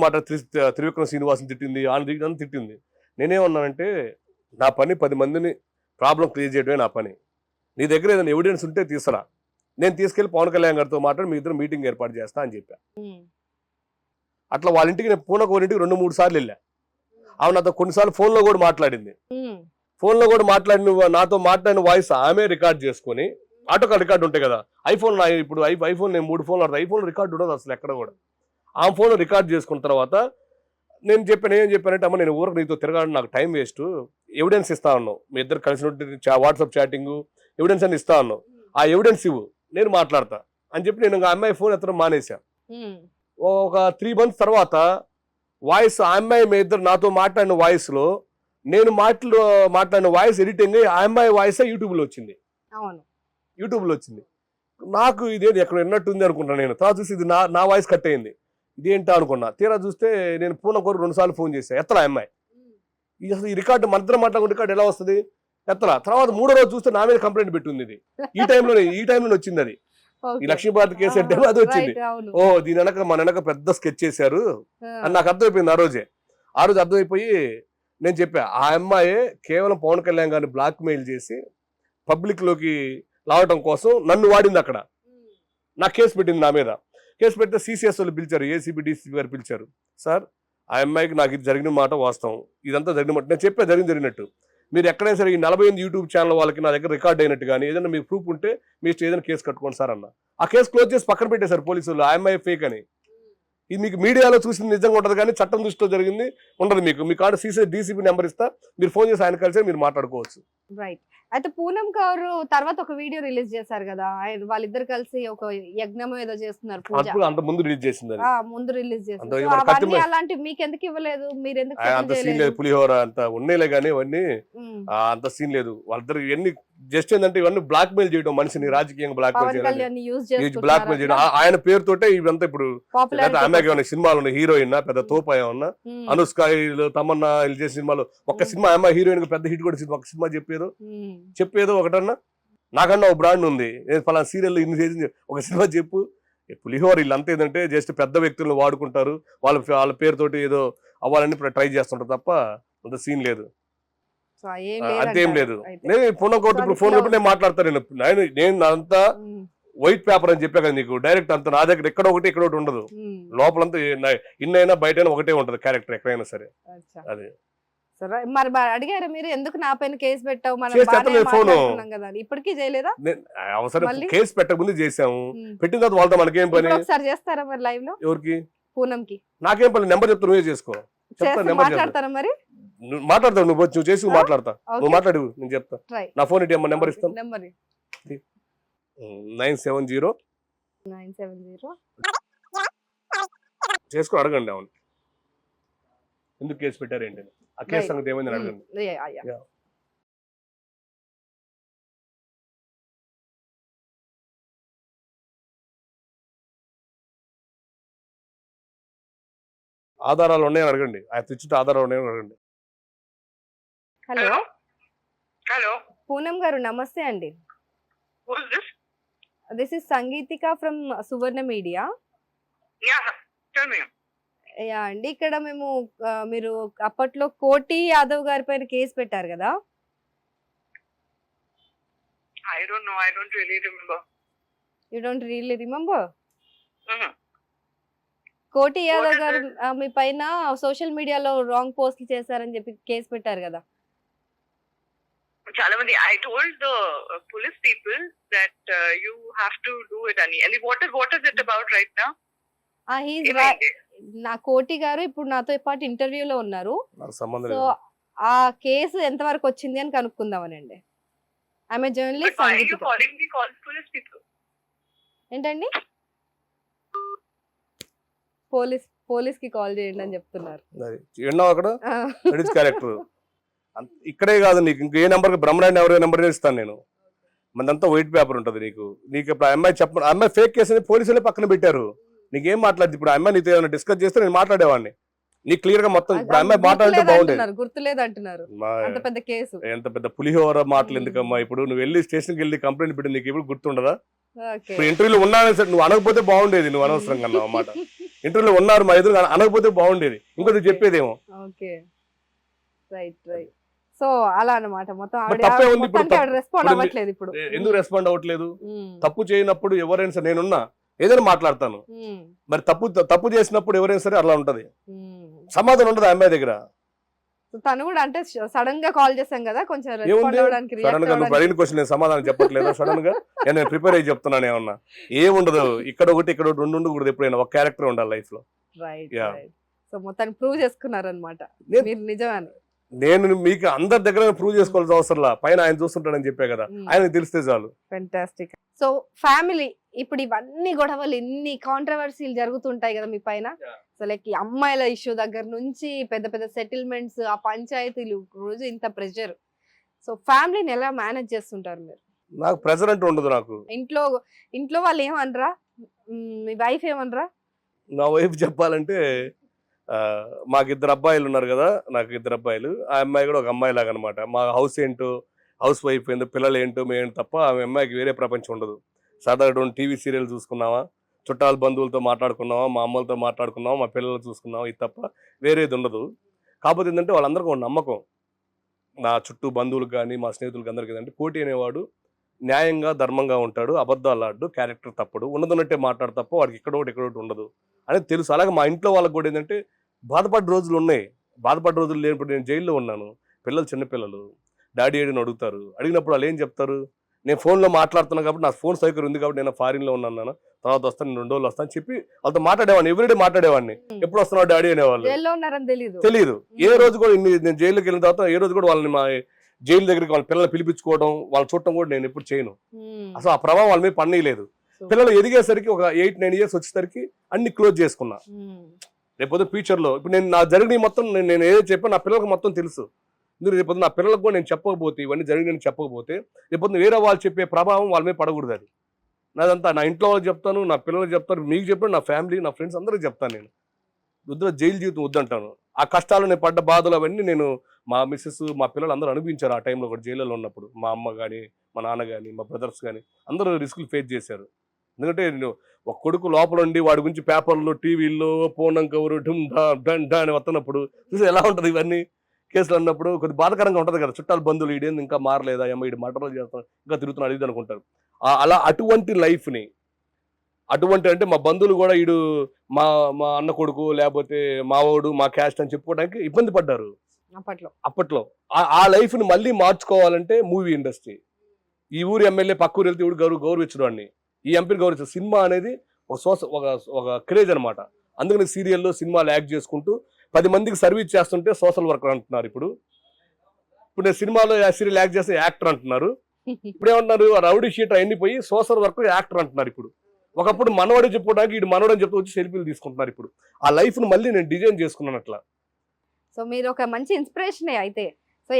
త్రివిక్రమ్ శ్రీనివాసన్ తిట్టింది, నన్ను తిట్టింది. నేనేమన్నానంటే, నా పని 10 మందిని ప్రాబ్లం క్లియర్ చేయడమే నా పని. నీ దగ్గర ఏదైనా ఎవిడెన్స్ ఉంటే తీసుకురా, నేను తీసుకెళ్లి పవన్ కళ్యాణ్ గారితో మాట్లాడి మీ ఇద్దరు మీటింగ్ ఏర్పాటు చేస్తా అని చెప్పా. అట్లా వాళ్ళ ఇంటికి నేను పూనం కౌర్ ఇంటికి 2-3 సార్లు వెళ్ళా. ఆమె నాతో కొన్నిసార్లు ఫోన్లో కూడా మాట్లాడింది. ఫోన్లో కూడా నాతో మాట్లాడిన వాయిస్ ఆమె రికార్డ్ చేసుకొని, ఆటో రికార్డు ఉంటాయి కదా, ఐఫోన్ ఇప్పుడు ఐఫోన్ నేను 3 ఫోన్లు వాడతా, ఐఫోన్ రికార్డు ఉండదు అసలు ఎక్కడ కూడా. ఆ ఫోన్ రికార్డ్ చేసుకున్న తర్వాత నేను చెప్పాను, ఏం చెప్పానంటే అమ్మ నేను ఊరికి నీతో తిరగాలని నాకు టైం వేస్ట్, ఎవిడెన్స్ ఇస్తా ఉన్నావు, మీ ఇద్దరు కలిసి వాట్సాప్ చాటింగ్ ఎవిడెన్స్ అని ఇస్తా ఉన్నావు, ఆ ఎవిడెన్స్ ఇవ్వు నేను మాట్లాడతా అని చెప్పి నేను ఆ అమ్మాయి ఫోన్ ఎత్తడం మానేసా. ఒక 3 months తర్వాత వాయిస్ ఆ అమ్మాయి మీ ఇద్దరు నాతో మాట్లాడిన వాయిస్లో నేను మాట్లాడిన వాయిస్ ఎడిటింగ్ ఆ అమ్మాయి వాయిస్ యూట్యూబ్లో వచ్చింది. యూట్యూబ్లో వచ్చింది. నాకు ఇదేంటి ఎక్కడ విన్నట్టుంది అనుకుంటున్నాను. నేను తర్వాత చూసి ఇది నా వాయిస్ కట్ అయింది, ఇదేంటా అనుకున్నా. తీరా చూస్తే నేను పూర్ణ కోరు 2 సార్లు ఫోన్ చేశాను, ఎత్తలా అమ్మాయి. అసలు ఈ రికార్డు మన ఇద్దరం మాట్లాడుకున్న రికార్డు ఎలా వస్తుంది, ఎత్తలా. తర్వాత 3వ రోజు చూస్తే నా మీద కంప్లైంట్ పెట్టింది. ఇది ఈ టైంలో వచ్చింది. అది ఈ లక్ష్మీభారతి కేసు అంటే అది వచ్చింది. ఓ దీని వెనక మన వెనక పెద్ద స్కెచ్ చేశారు అని నాకు అర్థమైపోయింది. ఆ రోజు అర్థమైపోయి నేను చెప్పా, ఆ అమ్మాయి కేవలం పవన్ కళ్యాణ్ గారిని బ్లాక్ మెయిల్ చేసి పబ్లిక్ లోకి లావటం కోసం నన్ను వాడింది. అక్కడ నాకు కేసు పెట్టింది. నా మీద కేసు పెడితే సిసిఎస్ వాళ్ళు పిలిచారు, ఏసీబీ డీసీబీ గారు పిలిచారు. సార్ ఆ అమ్మాయికి నాకు ఇది జరిగిన మాట వాస్తవం, ఇదంతా జరిగిన మాట నేను చెప్పా, జరిగినట్టు. మీరు ఎక్కడైనా సరే ఈ 48 యూట్యూబ్ ఛానల్ వాళ్ళకి నా దగ్గర రికార్డ్ అయినట్టు కానీ ఏదైనా మీకు ప్రూఫ్ ఉంటే మీ ఏదైనా కేసు కట్టుకోండి సార్ అన్న. ఆ కేసు క్లోజ్ చేసి పక్కన పెట్టేశారు పోలీసులు, ఆ అమ్మాయి ఫేక్ అని. ఇది మీకు మీడియాలో చూసింది నిజంగా ఉంటుంది కానీ చట్టం దృష్టిలో జరిగింది ఉండదు. మీ కాడ డీసీపీ నెంబర్ ఇస్తా, మీరు ఫోన్ చేసి ఆయన కలిసి మీరు మాట్లాడుకోవచ్చు. రైట్. అయితే పూనం కౌర్ తర్వాత ఒక వీడియో రిలీజ్ చేశారు కదా, వాళ్ళిద్దరు కలిసి ఒక యజ్ఞం ఏదో చేస్తున్నారు, అంత ముందు రిలీజ్ చేసింది. ముందు రిలీజ్ చేసింది. అలాంటి మీకు ఎందుకు ఇవ్వలేదు, మీరు ఎందుకు అంత సీన్ లేదు, పులిహోర అంత ఉన్నేలే కానీ ఇవన్నీ అంత సీన్ లేదు. వాళ్ళిద్దరు ఇవన్నీ జస్ట్ ఏంటంటే ఇవన్నీ బ్లాక్ మెయిల్ చేయడం, మనిషిని రాజకీయంగా బ్లాక్ మెయిల్ చేయడం, ఆయన పేరుతోటే ఇవంతా. ఇప్పుడు ఆమె సినిమాలు ఉన్నాయి, హీరోయిన్ పెద్ద తోపాయ ఉన్నా, అనుష్క తమన్నా చేసే సినిమాలు ఒక్క సినిమా అమ్మాయి హీరోయిన్ పెద్ద హిట్ కూడా ఒక సినిమా చెప్పేదో ఒకటన్నా. నాకన్నా ఒక బ్రాండ్ ఉంది, నేను పలానా సీరియల్ ఇన్ని చేసి ఒక సినిమా చెప్పు. పులిహోర వీళ్ళంతా ఏంటంటే జస్ట్ పెద్ద వ్యక్తులను వాడుకుంటారు, వాళ్ళ పేరుతోటి ఏదో అవ్వాలని ట్రై చేస్తుంటారు తప్ప అంత సీన్ లేదు, అంతేం లేదు. నేను ఫోన్ కొట్టి నేను మాట్లాడతాను. నేను అంతా వైట్ పేపర్ అని చెప్పా కదా నీకు, డైరెక్ట్ అంత నా దగ్గర ఎక్కడ ఒకటి ఉండదు. లోపలంతా ఇన్నైనా బయట ఒకటే ఉంటది క్యారెక్టర్ ఎక్కడైనా సరే. అదే మరి అడిగారా మీరు, ఎందుకు నా పైన కేసు పెట్టావు, ఇప్పటికీ చేయలేదా? అవసరం కేసు పెట్టక ముందు చేసాము, పెట్టిన తర్వాత వాళ్ళతో మనకేం పని. ఒకసారి చేస్తారా మరి లైవ్ లో? ఎవరికి? పూనంకి. నాకేం పని, నెంబర్ చెప్తా, నువ్వే చేసుకో. మాట్లాడతారా మరి? మాట్లాడతావు, నువ్వు చేసి మాట్లాడతా, నువ్వు మాట్లాడు, నేను చెప్తా. నా ఫోన్ ఇటీ అమ్మ, నెంబర్ ఇస్తాను. 970 చేసుకో, అడగండి. అవును, ఎందుకు కేసు పెట్టారు ఏంటి, ఆ కేసు సంగతి ఏమైంది అడగండి. ఆధారాలు ఉన్నాయని అడగండి, ఆయన తెచ్చుంటే ఆధారాలు ఉన్నాయని అడగండి. హలో హలో పూనం గారు, నమస్తే అండి. This is Sangeethika from Suvarna media. Yeah అండి, ఇక్కడ మేము మీరు అప్పట్లో కోటి యాదవ్ గారి పైన కేసు పెట్టారు కదా. I don't know. I don't really remember. You don't really remember? కోటి యాదవ్ గారు మీ పైన సోషల్ మీడియాలో రాంగ్ పోస్ట్లు చేశారని చెప్పి కేసు పెట్టారు కదా. చాలా మంది. I told the police people that you have to do it, Ani. And what is it about right now? నా కోటి గారు ఇప్పుడు నాతో పాటు ఇంటర్వ్యూలో ఉన్నారు. సో ఆ కేసు ఎంత వరకు వచ్చింది అని కనుక్కుందామనండి. ఆమె జర్నలిస్ట్. ఏంటండి, పోలీస్ కి కాల్ చేయండి అని చెప్తున్నారు. ఇక్కడే కాదు, నీకు ఇంకే నెంబర్ బ్రహ్మరాయణ ఎవరి నెంబర్ ఇస్తాను నేను. మనదంతా వైట్ పేపర్ ఉంటుంది. నీకు ఇప్పుడు అమ్మాయి ఫేక్ కేసు అని పోలీసులే పక్కన పెట్టారు. నీకేం మాట్లాడింది ఇప్పుడు అమ్మాయి నీతో ఏమైనా డిస్కస్ చేస్తే నేను మాట్లాడేవాడిని. నీకు క్లియర్ గా మొత్తం ఇప్పుడు అమ్మాయి మాట్లాడితే బాగుండేది. గుర్తులేదు అంటున్నారు, ఎంత పెద్ద పులిహోర మాటలు ఎందుకమ్మా. ఇప్పుడు నువ్వు వెళ్ళి స్టేషన్కి వెళ్ళి కంప్లైంట్ పెట్టి నీకు ఇప్పుడు గుర్తుండదా? ఇప్పుడు ఇంటర్వ్యూలో ఉన్నాను సార్, నువ్వు అనకపోతే బాగుండేది. నువ్వు అనవసరంగా అన్నావు అన్నమాట. ఇంటర్వ్యూలో ఉన్నారు మా ఎదురు, అనకపోతే బాగుండేది. ఇంకోటి చెప్పేదేమో. సో అలా అన్నమాట. మొత్తం ఎందుకు రెస్పాండ్ అవ్వట్లేదు? తప్పు చేయనప్పుడు ఎవరైనా సరే నేనున్నా ఏదైనా మాట్లాడతాను. మరి తప్పు చేసినప్పుడు ఎవరైనా సరే అలా ఉంటది, సమాధానం ఉండదు అమ్మాయి దగ్గర. తను కూడా అంటే సడన్ గా కాల్ చేసాం కదా, కొంచెం సడన్ గా నువ్వు అడిగిన క్వశ్చన్ నేను సమాధానం చెప్పట్లేదు. సడన్ గా నేను ప్రిపేర్ అయ్యి చెప్తున్నాను. ఏమన్నా ఏముండదు, ఇక్కడ ఒకటి ఇక్కడ ఒకటి ఉండకూడదు. ఎప్పుడైనా ఒక క్యారెక్టర్ ఉండాలి లైఫ్ లో. Right Yeah. రైట్. సో మొత్తాన్ని ప్రూవ్ చేసుకున్నారనమాట నేను- మీరు నిజమని. నేను మీకు అందరి దగ్గర ప్రూవ్ చేసుకోవాల్సిన అవసరంలా, పైన ఆయన చూస్తుంటాడని చెప్పే కదా, ఆయనకు తెలిస్తే చాలు. ఫెంటాస్టిక్. సో ఫ్యామిలీ ఇప్పుడు ఇవన్నీ గొడవలు ఇన్ని కాంట్రవర్సీలు జరుగుతుంటాయి కదా మీ పైన. Yeah. సో లైక్ ఈ అమ్మాయిల ఇష్యూ దగ్గర నుంచి పెద్ద పెద్ద సెటిల్మెంట్స్, ఆ పంచాయతీలు, రోజు ఇంత ప్రెషర్. సో ఫ్యామిలీని ఎలా మేనేజ్ చేస్తుంటారు మీరు? నాకు ప్రెజర్ అంటూ ఉండదు. నాకు ఇంట్లో ఇంట్లో వాళ్ళు ఏమనరా? మీ వైఫ్ ఏమనరా? నా వైఫ్ చెప్పాలంటే మాకు 2 అబ్బాయిలు ఉన్నారు కదా, నాకు 2 అబ్బాయిలు. ఆ అమ్మాయి కూడా ఒక అమ్మాయి లాగా అనమాట. మా హౌస్ ఏంటో, హౌస్ వైఫ్ ఏంటో, పిల్లలు ఏంటో మేము తప్ప ఆ అమ్మాయికి వేరే ప్రపంచం ఉండదు. సరదాగా టీవీ సీరియల్ చూసుకున్నావా, చుట్టాల బంధువులతో మాట్లాడుకున్నావా, మా అమ్మలతో మాట్లాడుకున్నావా, మా పిల్లలు చూసుకున్నావా, ఇది తప్ప వేరేది ఉండదు. కాకపోతే ఏంటంటే వాళ్ళందరికీ ఒక నమ్మకం, నా చుట్టూ బంధువులకు కానీ మా స్నేహితులకు అందరికీ ఏంటంటే కోటి అనేవాడు న్యాయంగా ధర్మంగా ఉంటాడు, అబద్ధాలు ఆడు, క్యారెక్టర్ తప్పడు, ఉన్నదన్నట్టే మాట్లాడు తప్ప వాడికి ఇక్కడ ఉండదు అనేది తెలుసు. అలాగే మా ఇంట్లో వాళ్ళకి కూడా ఏంటంటే బాధపడ్డ రోజులు ఉన్నాయి. బాధపడ్డ రోజులు లేనప్పుడు నేను జైల్లో ఉన్నాను, పిల్లలు చిన్నపిల్లలు, డాడీ ఏడని అడుగుతారు. అడిగినప్పుడు వాళ్ళు ఏం చెప్తారు, నేను ఫోన్లో మాట్లాడుతున్నాను కాబట్టి నా ఫోన్ సౌకర్యం ఉంది కాబట్టి నేను ఫారిన్లో ఉన్నాను, తర్వాత వస్తాను, 2 రోజులు వస్తాను చెప్పి వాళ్ళతో మాట్లాడేవాడిని. ఎవ్రీడే మాట్లాడేవాడిని. ఎప్పుడు వస్తున్నావు డాడీ అనేవాళ్ళు. జైల్లో ఉన్నారని తెలియదు. ఏ రోజు కూడా నేను జైలుకి వెళ్ళిన తర్వాత ఏ రోజు కూడా వాళ్ళని మా జైలు దగ్గరికి వాళ్ళ పిల్లల్ని పిలిపించుకోవడం, వాళ్ళని చూడటం కూడా నేను ఎప్పుడు చేయను. అసలు ఆ ప్రభావం వాళ్ళ మీద పన్నీయలేదు. పిల్లలు ఎదిగేసరికి ఒక 8-9 ఇయర్స్ వచ్చేసరికి అన్ని క్లోజ్ చేసుకున్నా. రేపొద్దు ఫ్యూచర్లో ఇప్పుడు నేను నా జరిగిన మొత్తం నేను ఏదో చెప్పాను నా పిల్లలకు మొత్తం తెలుసు. ఎందుకంటే రేపొద్దు నా పిల్లలకు కూడా నేను చెప్పకపోతే, ఇవన్నీ జరిగిన చెప్పకపోతే రేపొద్దు వేరే వాళ్ళు చెప్పే ప్రభావం వాళ్ళ మీద పడకూడదు. అది నాదంతా నా ఇంట్లో వాళ్ళకి చెప్తాను, నా పిల్లలకు చెప్తాను, మీకు చెప్పాను, నా ఫ్యామిలీ, నా ఫ్రెండ్స్ అందరికీ చెప్తాను. నేను వద్దు, జైలు జీవితం వద్దంటాను. ఆ కష్టాలు నేను పడ్డ బాధలు అవన్నీ నేను మా మిస్సెస్, మా పిల్లలు అందరూ అనుభవించారు ఆ టైంలో కూడా జైల్లో ఉన్నప్పుడు. మా అమ్మ కానీ, మా నాన్న కానీ, మా బ్రదర్స్ కానీ అందరూ రిస్కులు ఫేస్ చేశారు. ఎందుకంటే నేను ఒక కొడుకు లోపల ఉండి వాడి గురించి పేపర్లో, టీవీల్లో పూర్ణం కవరు ఢుమ్ ఢా ఢన్ ఢా అని వస్తున్నప్పుడు చూసి ఎలా ఉంటుంది, ఇవన్నీ కేసులు అన్నప్పుడు కొద్ది బాధకరంగా ఉంటుంది కదా. చుట్టాలు బంధువులు ఈడేంది ఇంకా మారలేదా, అమ్మ ఈడు మటర్లు చేస్తాను ఇంకా తిరుగుతున్నాడు ఇది అనుకుంటారు. అలా అటువంటి లైఫ్ని, అటువంటి అంటే మా బంధువులు కూడా ఈడు మా అన్న కొడుకు లేకపోతే మావోడు మా క్యాస్ట్ అని చెప్పుకోవడానికి ఇబ్బంది పడ్డారు అప్పట్లో. ఆ లైఫ్ని మళ్ళీ మార్చుకోవాలంటే మూవీ ఇండస్ట్రీ. ఈ ఊరు ఎమ్మెల్యే పక్క ఊరు వెళ్తే ఇవి గౌరవించడం అన్ని, ఈ ఎంపీని గౌరవించడం. సినిమా అనేది ఒక క్రేజ్ అనమాట. అందుకని సీరియల్లో సినిమాలు యాక్ట్ చేసుకుంటూ 10 మందికి సర్వీస్ చేస్తుంటే సోషల్ వర్కర్ అంటున్నారు. ఇప్పుడు నేను సినిమాలో సీరియల్ యాక్ట్ చేస్తే యాక్టర్ అంటున్నారు. ఇప్పుడు ఏమంటున్నారు, రౌడీ షీటర్ అన్ని పోయి సోషల్ వర్కర్ యాక్టర్ అంటున్నారు. ఇప్పుడు ఒకప్పుడు మనవాడే చెప్పుకోవడానికి ఇటు మనవాడని చెప్తూ వచ్చి సెల్ఫీలు తీసుకుంటున్నారు. ఇప్పుడు ఆ లైఫ్ ను మళ్ళీ నేను డిజైన్ చేసుకున్నాను అట్లా. సో మీరు ఒక మంచి ఇన్స్పిరేషన్ అయితే. సో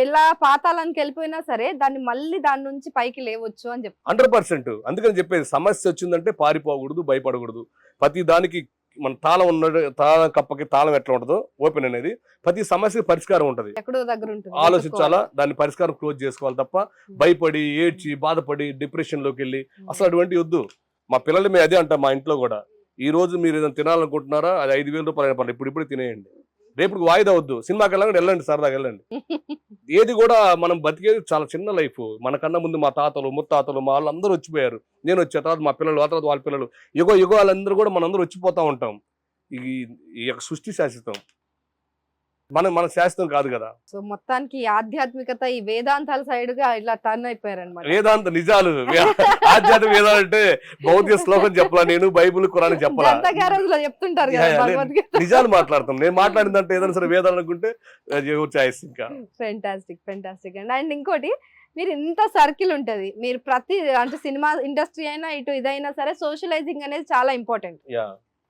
ఎలా పాతాళానికి వెళ్ళిపోయినా సరే దాన్ని మళ్ళీ దాని నుంచి పైకి లేవచ్చు అని చెప్పి 100%. అందుకని చెప్పేది, సమస్య వచ్చిందంటే పారిపోకూడదు, భయపడకూడదు. ప్రతి దానికి మన తాళం ఉన్నది, తాళం కప్పకి తాళం ఎట్లా ఉంటుందో ఓపెన్ అనేది, ప్రతి సమస్యకి పరిష్కారం ఉంటుంది. ఎక్కడో దగ్గర ఉంటుంది, ఆలోచించాలా, దాన్ని పరిష్కారం క్లోజ్ చేసుకోవాలి తప్ప భయపడి ఏడ్చి బాధపడి డిప్రెషన్ లోకి వెళ్ళి అసలు అటువంటి వద్దు. మా పిల్లలు మేము అదే అంటాం మా ఇంట్లో కూడా, ఈ రోజు మీరు ఏదైనా తినాలనుకుంటున్నారా, అది 5,000 రూపాయలు పర్లేదు, ఇప్పుడు తినేయండి, రేపు వాయిదా వద్దు, సినిమాకి వెళ్ళండి, సరదాగా వెళ్ళండి. ఏది కూడా మనం బతికేది చాలా చిన్న లైఫ్. మనకన్నా ముందు మా తాతలు ముత్తాతలు మా వాళ్ళందరూ వచ్చిపోయారు, నేను వచ్చే తర్వాత మా పిల్లలు, ఆ తర్వాత వాళ్ళ పిల్లలు, యుగ వాళ్ళందరూ కూడా మనందరూ వచ్చిపోతా ఉంటాం. ఈ యొక్క సృష్టి శాశ్వతం, మన శాశ్వతం కాదు కదా. సో మొత్తానికి ఆధ్యాత్మికత, ఈ వేదాంతాల సైడ్ గా ఇలా టర్న్ అయిపోయారన్నమాట. వేదాంత నిజాలు, ఆధ్యాత్మిక వేదాలు అంటే భౌతిక శ్లోకం చెప్పలా, నేను బైబుల్ ఖురాన్ చెప్పలా, చెప్తుంటారు కదా, నిజాలు మాట్లాడతాం. నేను మాట్లాడిందంటే ఏదైనా సరే వేదాలు అనుకుంటే చాయిస్. ఇంకా ఫెంటాస్టిక్ అండ్ ఇంకోటి, మీరు ఇంత సర్కిల్ ఉంటది, మీరు ప్రతి అంటే సినిమా ఇండస్ట్రీ అయినా ఇటు ఇదైనా సరే సోషలైజింగ్ అనేది చాలా ఇంపార్టెంట్.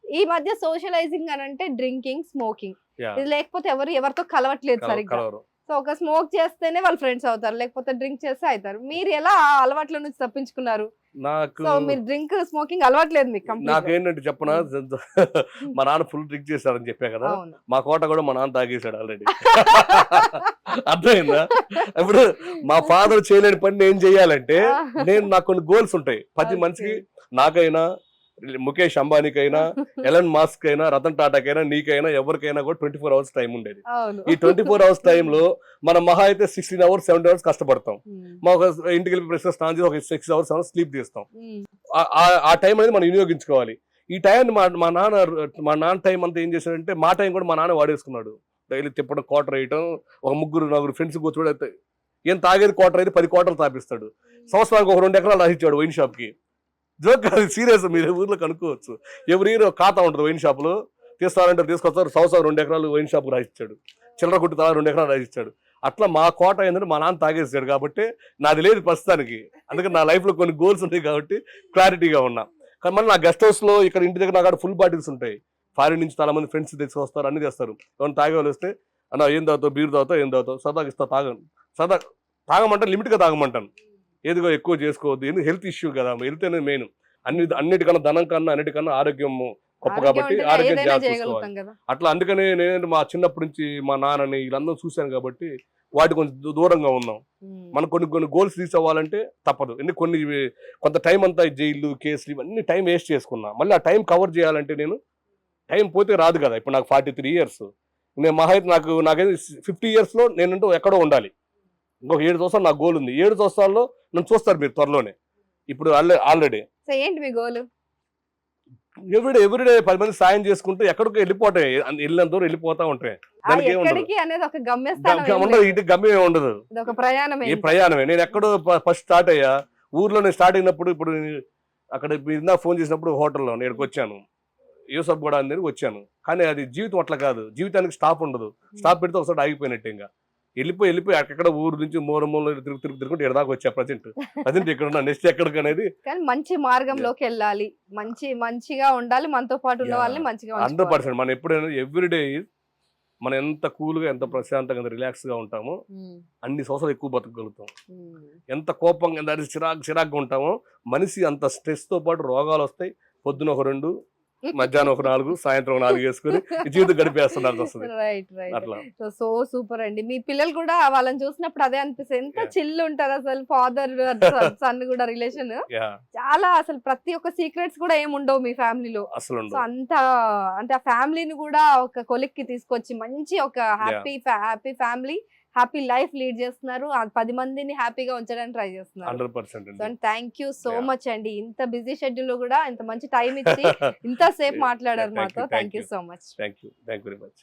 ఈ మధ్య సోషలైజింగ్ అని అంటే డ్రింకింగ్, స్మోకింగ్, ఇది లేకపోతే ఎవరితో కలవట్లేదు సరిగ్గా. సో ఒక స్మోక్ చేస్తేనే వాళ్ళు ఫ్రెండ్స్ అవుతారు, లేకపోతే డ్రింక్ చేస్తే అవుతారు. మీరు ఎలా ఆ అలవాట్ల నుంచి తప్పించుకున్నారు? నాకు మీరు డ్రింక్ స్మోకింగ్ అలవాట్లేదు మీకు? నాకేంటంటే చెప్పనా, మా నాన్న ఫుల్ డ్రింక్ చేశారని చెప్పా కదా, మా కోట కూడా మా నాన్న తాగేశాడు ఆల్రెడీ. అర్థమైందా? ఇప్పుడు మా ఫాదర్ చేయలేని పని నేను చెయ్యాలంటే నాకు కొన్ని గోల్స్ ఉంటాయి. ప్రతి మనిషికి, నాకైనా, ముఖేష్ అంబానీకైనా, ఎలన్ మాస్క్ అయినా, రతన్ టాటాకైనా, నీకైనా, ఎవరికైనా కూడా 24 hours టైం ఉండేది. ఈ 24 hours టైంలో మనం మహా అయితే 16 hours 17 hours కష్టపడతాం. మా ఇంటికి వెళ్ళి ప్రెస్ స్నానం చేసి ఒక 6 hours స్లీప్ తీస్తాం. ఆ టైం అనేది మనం వినియోగించుకోవాలి. ఈ టైంని మా నాన్న టైం అంతా ఏం చేశాడంటే, మా టైం కూడా మా నాన్న వాడేసుకున్నాడు. డైలీ తిప్పడం, క్వార్టర్ వేయటం, ఒక 3-4 ఫ్రెండ్స్ కూర్చోబెడితే ఏం తాగేది క్వార్టర్ అయితే 10 క్వార్టర్లు తాపిస్తాడు. సంవత్సరానికి ఒక 2 ఎకరాలు రాసిచ్చాడు వైన్ షాప్ కి. జోక్ కాదు, సీరియస్. మీరు ఊర్లో కనుక్కోవచ్చు. ఎవరి ఇయర్ ఖాతా ఉంటుంది వైన్ షాపులో, తీస్తారంటే తీసుకొస్తారు. సంవత్సరం 2 ఎకరాలు వైన్ షాప్ రాసిచ్చాడు, చిల్లర కొట్టు తల 2 ఎకరాలు రాసిచ్చాడు. అట్లా మా కోట ఏంటంటే మా నాన్న తాగేసాడు కాబట్టి నాది లేదు ప్రస్తుతానికి. అందుకని నా లైఫ్లో కొన్ని గోల్స్ ఉంటాయి కాబట్టి క్లారిటీగా ఉన్నా. కానీ మళ్ళీ నా గెస్ట్ హౌస్లో ఇక్కడ ఇంటి దగ్గర నాకు ఫుల్ బాటిల్స్ ఉంటాయి. ఫారిన్ నుంచి చాలా మంది ఫ్రెండ్స్ తీసుకొస్తారు, అన్ని తెస్తారు. ఏమైనా తాగే వాళ్ళు వస్తే అన్న ఏం తాగుతావు, బీర్ తాగుతావు, ఏం తాగుతావు, సరదాగా ఇస్తా, తాగను. సరదా తాగమంటాను, లిమిట్గా తాగమంటాను. ఏదిగో ఎక్కువ చేసుకోవద్దు, ఎందుకు హెల్త్ ఇష్యూ కదా, హెల్త్ అనేది మెయిన్. అన్నిటికన్నా ధనం కన్నా అన్నిటికన్నా ఆరోగ్యం గొప్ప కాబట్టి ఆరోగ్యం జాగ్రత్త చూసుకోవాలి. అట్లా అందుకనే నేను మా చిన్నప్పటి నుంచి మా నాన్నని వీళ్ళందరూ చూశాను కాబట్టి వాటి కొంచెం దూరంగా ఉన్నాం. మనం కొన్ని గోల్స్ రీచ్ అవ్వాలంటే తప్పదు. ఎందుకు కొంత టైం అంతా జైలు కేసులు ఇవన్నీ టైం వేస్ట్ చేసుకున్నా. మళ్ళీ ఆ టైం కవర్ చేయాలంటే నేను టైం పోతే రాదు కదా. ఇప్పుడు నాకు 43 years, నేను మహా అయితే నాకైతే 50 yearsలో నేనంటూ ఎక్కడో ఉండాలి. ఇంకొక 7 సంవత్సరాలు నాకు గోల్ ఉంది. 7 సంవత్సరాల్లో నన్ను చూస్తారు మీరు త్వరలోనే. ఇప్పుడు ఆల్రెడీ ఏంటి మీ గోల్? ఎవ్రీడే 10 మంది సాయం చేసుకుంటూ ఎక్కడికి వెళ్ళిపోతాయి, వెళ్ళినంత దూరం వెళ్ళిపోతా ఉంటాయి. దానికి ఉండదు, ఇటు గమ్యం ఉండదు, ఈ ప్రయాణమే. నేను ఎక్కడో ఫస్ట్ స్టార్ట్ అయ్యా ఊర్లో. నేను స్టార్ట్ అయినప్పుడు ఇప్పుడు అక్కడ ఇందాక ఫోన్ చేసినప్పుడు హోటల్లో నేను వచ్చాను, యూసఫ్ కూడా అందరికి వచ్చాను. కానీ అది జీవితం అట్లా కాదు. జీవితానికి స్టాప్ ఉండదు. స్టాప్ పెడితే ఒకసారి ఆగిపోయినట్టు. ఇంకా వెళ్ళిపోయి అక్కడ ఊరు నుంచి మూల తిరుగుకుంటే ఎడదాకా వచ్చా. ప్రజెంట్ ఇక్కడ ఉన్నా. నెక్స్ట్ ఎక్కడికి అనేది కానీ మంచి మార్గంలోకి వెళ్ళాలి, మంచిగా ఉండాలి, మనతో పాటు ఉన్న వాళ్ళని మంచిగా 100%. మనం ఎప్పుడైనా ఎవ్రీడే మనం ఎంత కూల్గా, ఎంత ప్రశాంతంగా, రిలాక్స్ గా ఉంటామో అన్ని సంవత్సరాలు ఎక్కువ బతకగలుగుతాం. ఎంత కోపంగా, దాని చిరాకుగా ఉంటామో మనిషి అంత స్ట్రెస్ తో పాటు రోగాలు వస్తాయి. పొద్దున ఒక 2, మధ్యాహ్నం ఒక 4, సాయంత్రం 4 వేసుకుని జీవితం గడిపేస్తున్నారు వస్తుంది. అట్లా సో సూపర్ అండి. మీ పిల్లలు కూడా వాళ్ళని చూసినప్పుడు అదే అనిపిస్తుంది, ఎంత చిల్ ఉంటారు అసలు. ఫాదర్ సన్ కూడా రిలేషన్ చాలా, అసలు ప్రతి ఒక్క సీక్రెట్స్ కూడా ఏమి ఉండవు మీ ఫ్యామిలీలో అసలు. అంత అంటే ఆ ఫ్యామిలీని కూడా ఒక కొలిక్కి తీసుకొచ్చి మంచి ఒక happy family, happy life lead చేస్తున్నారు. 10 మందిని హ్యాపీగా ఉంచడానికి ట్రై చేస్తున్నారు. 100%. థ్యాంక్ యూ సో మచ్ అండి. ఇంత బిజీ షెడ్యూల్ లో కూడా ఇంత మంచి టైం ఇచ్చి ఇంత సేపు మాట్లాడారు మాతో. Thank you so much. Thank you very much.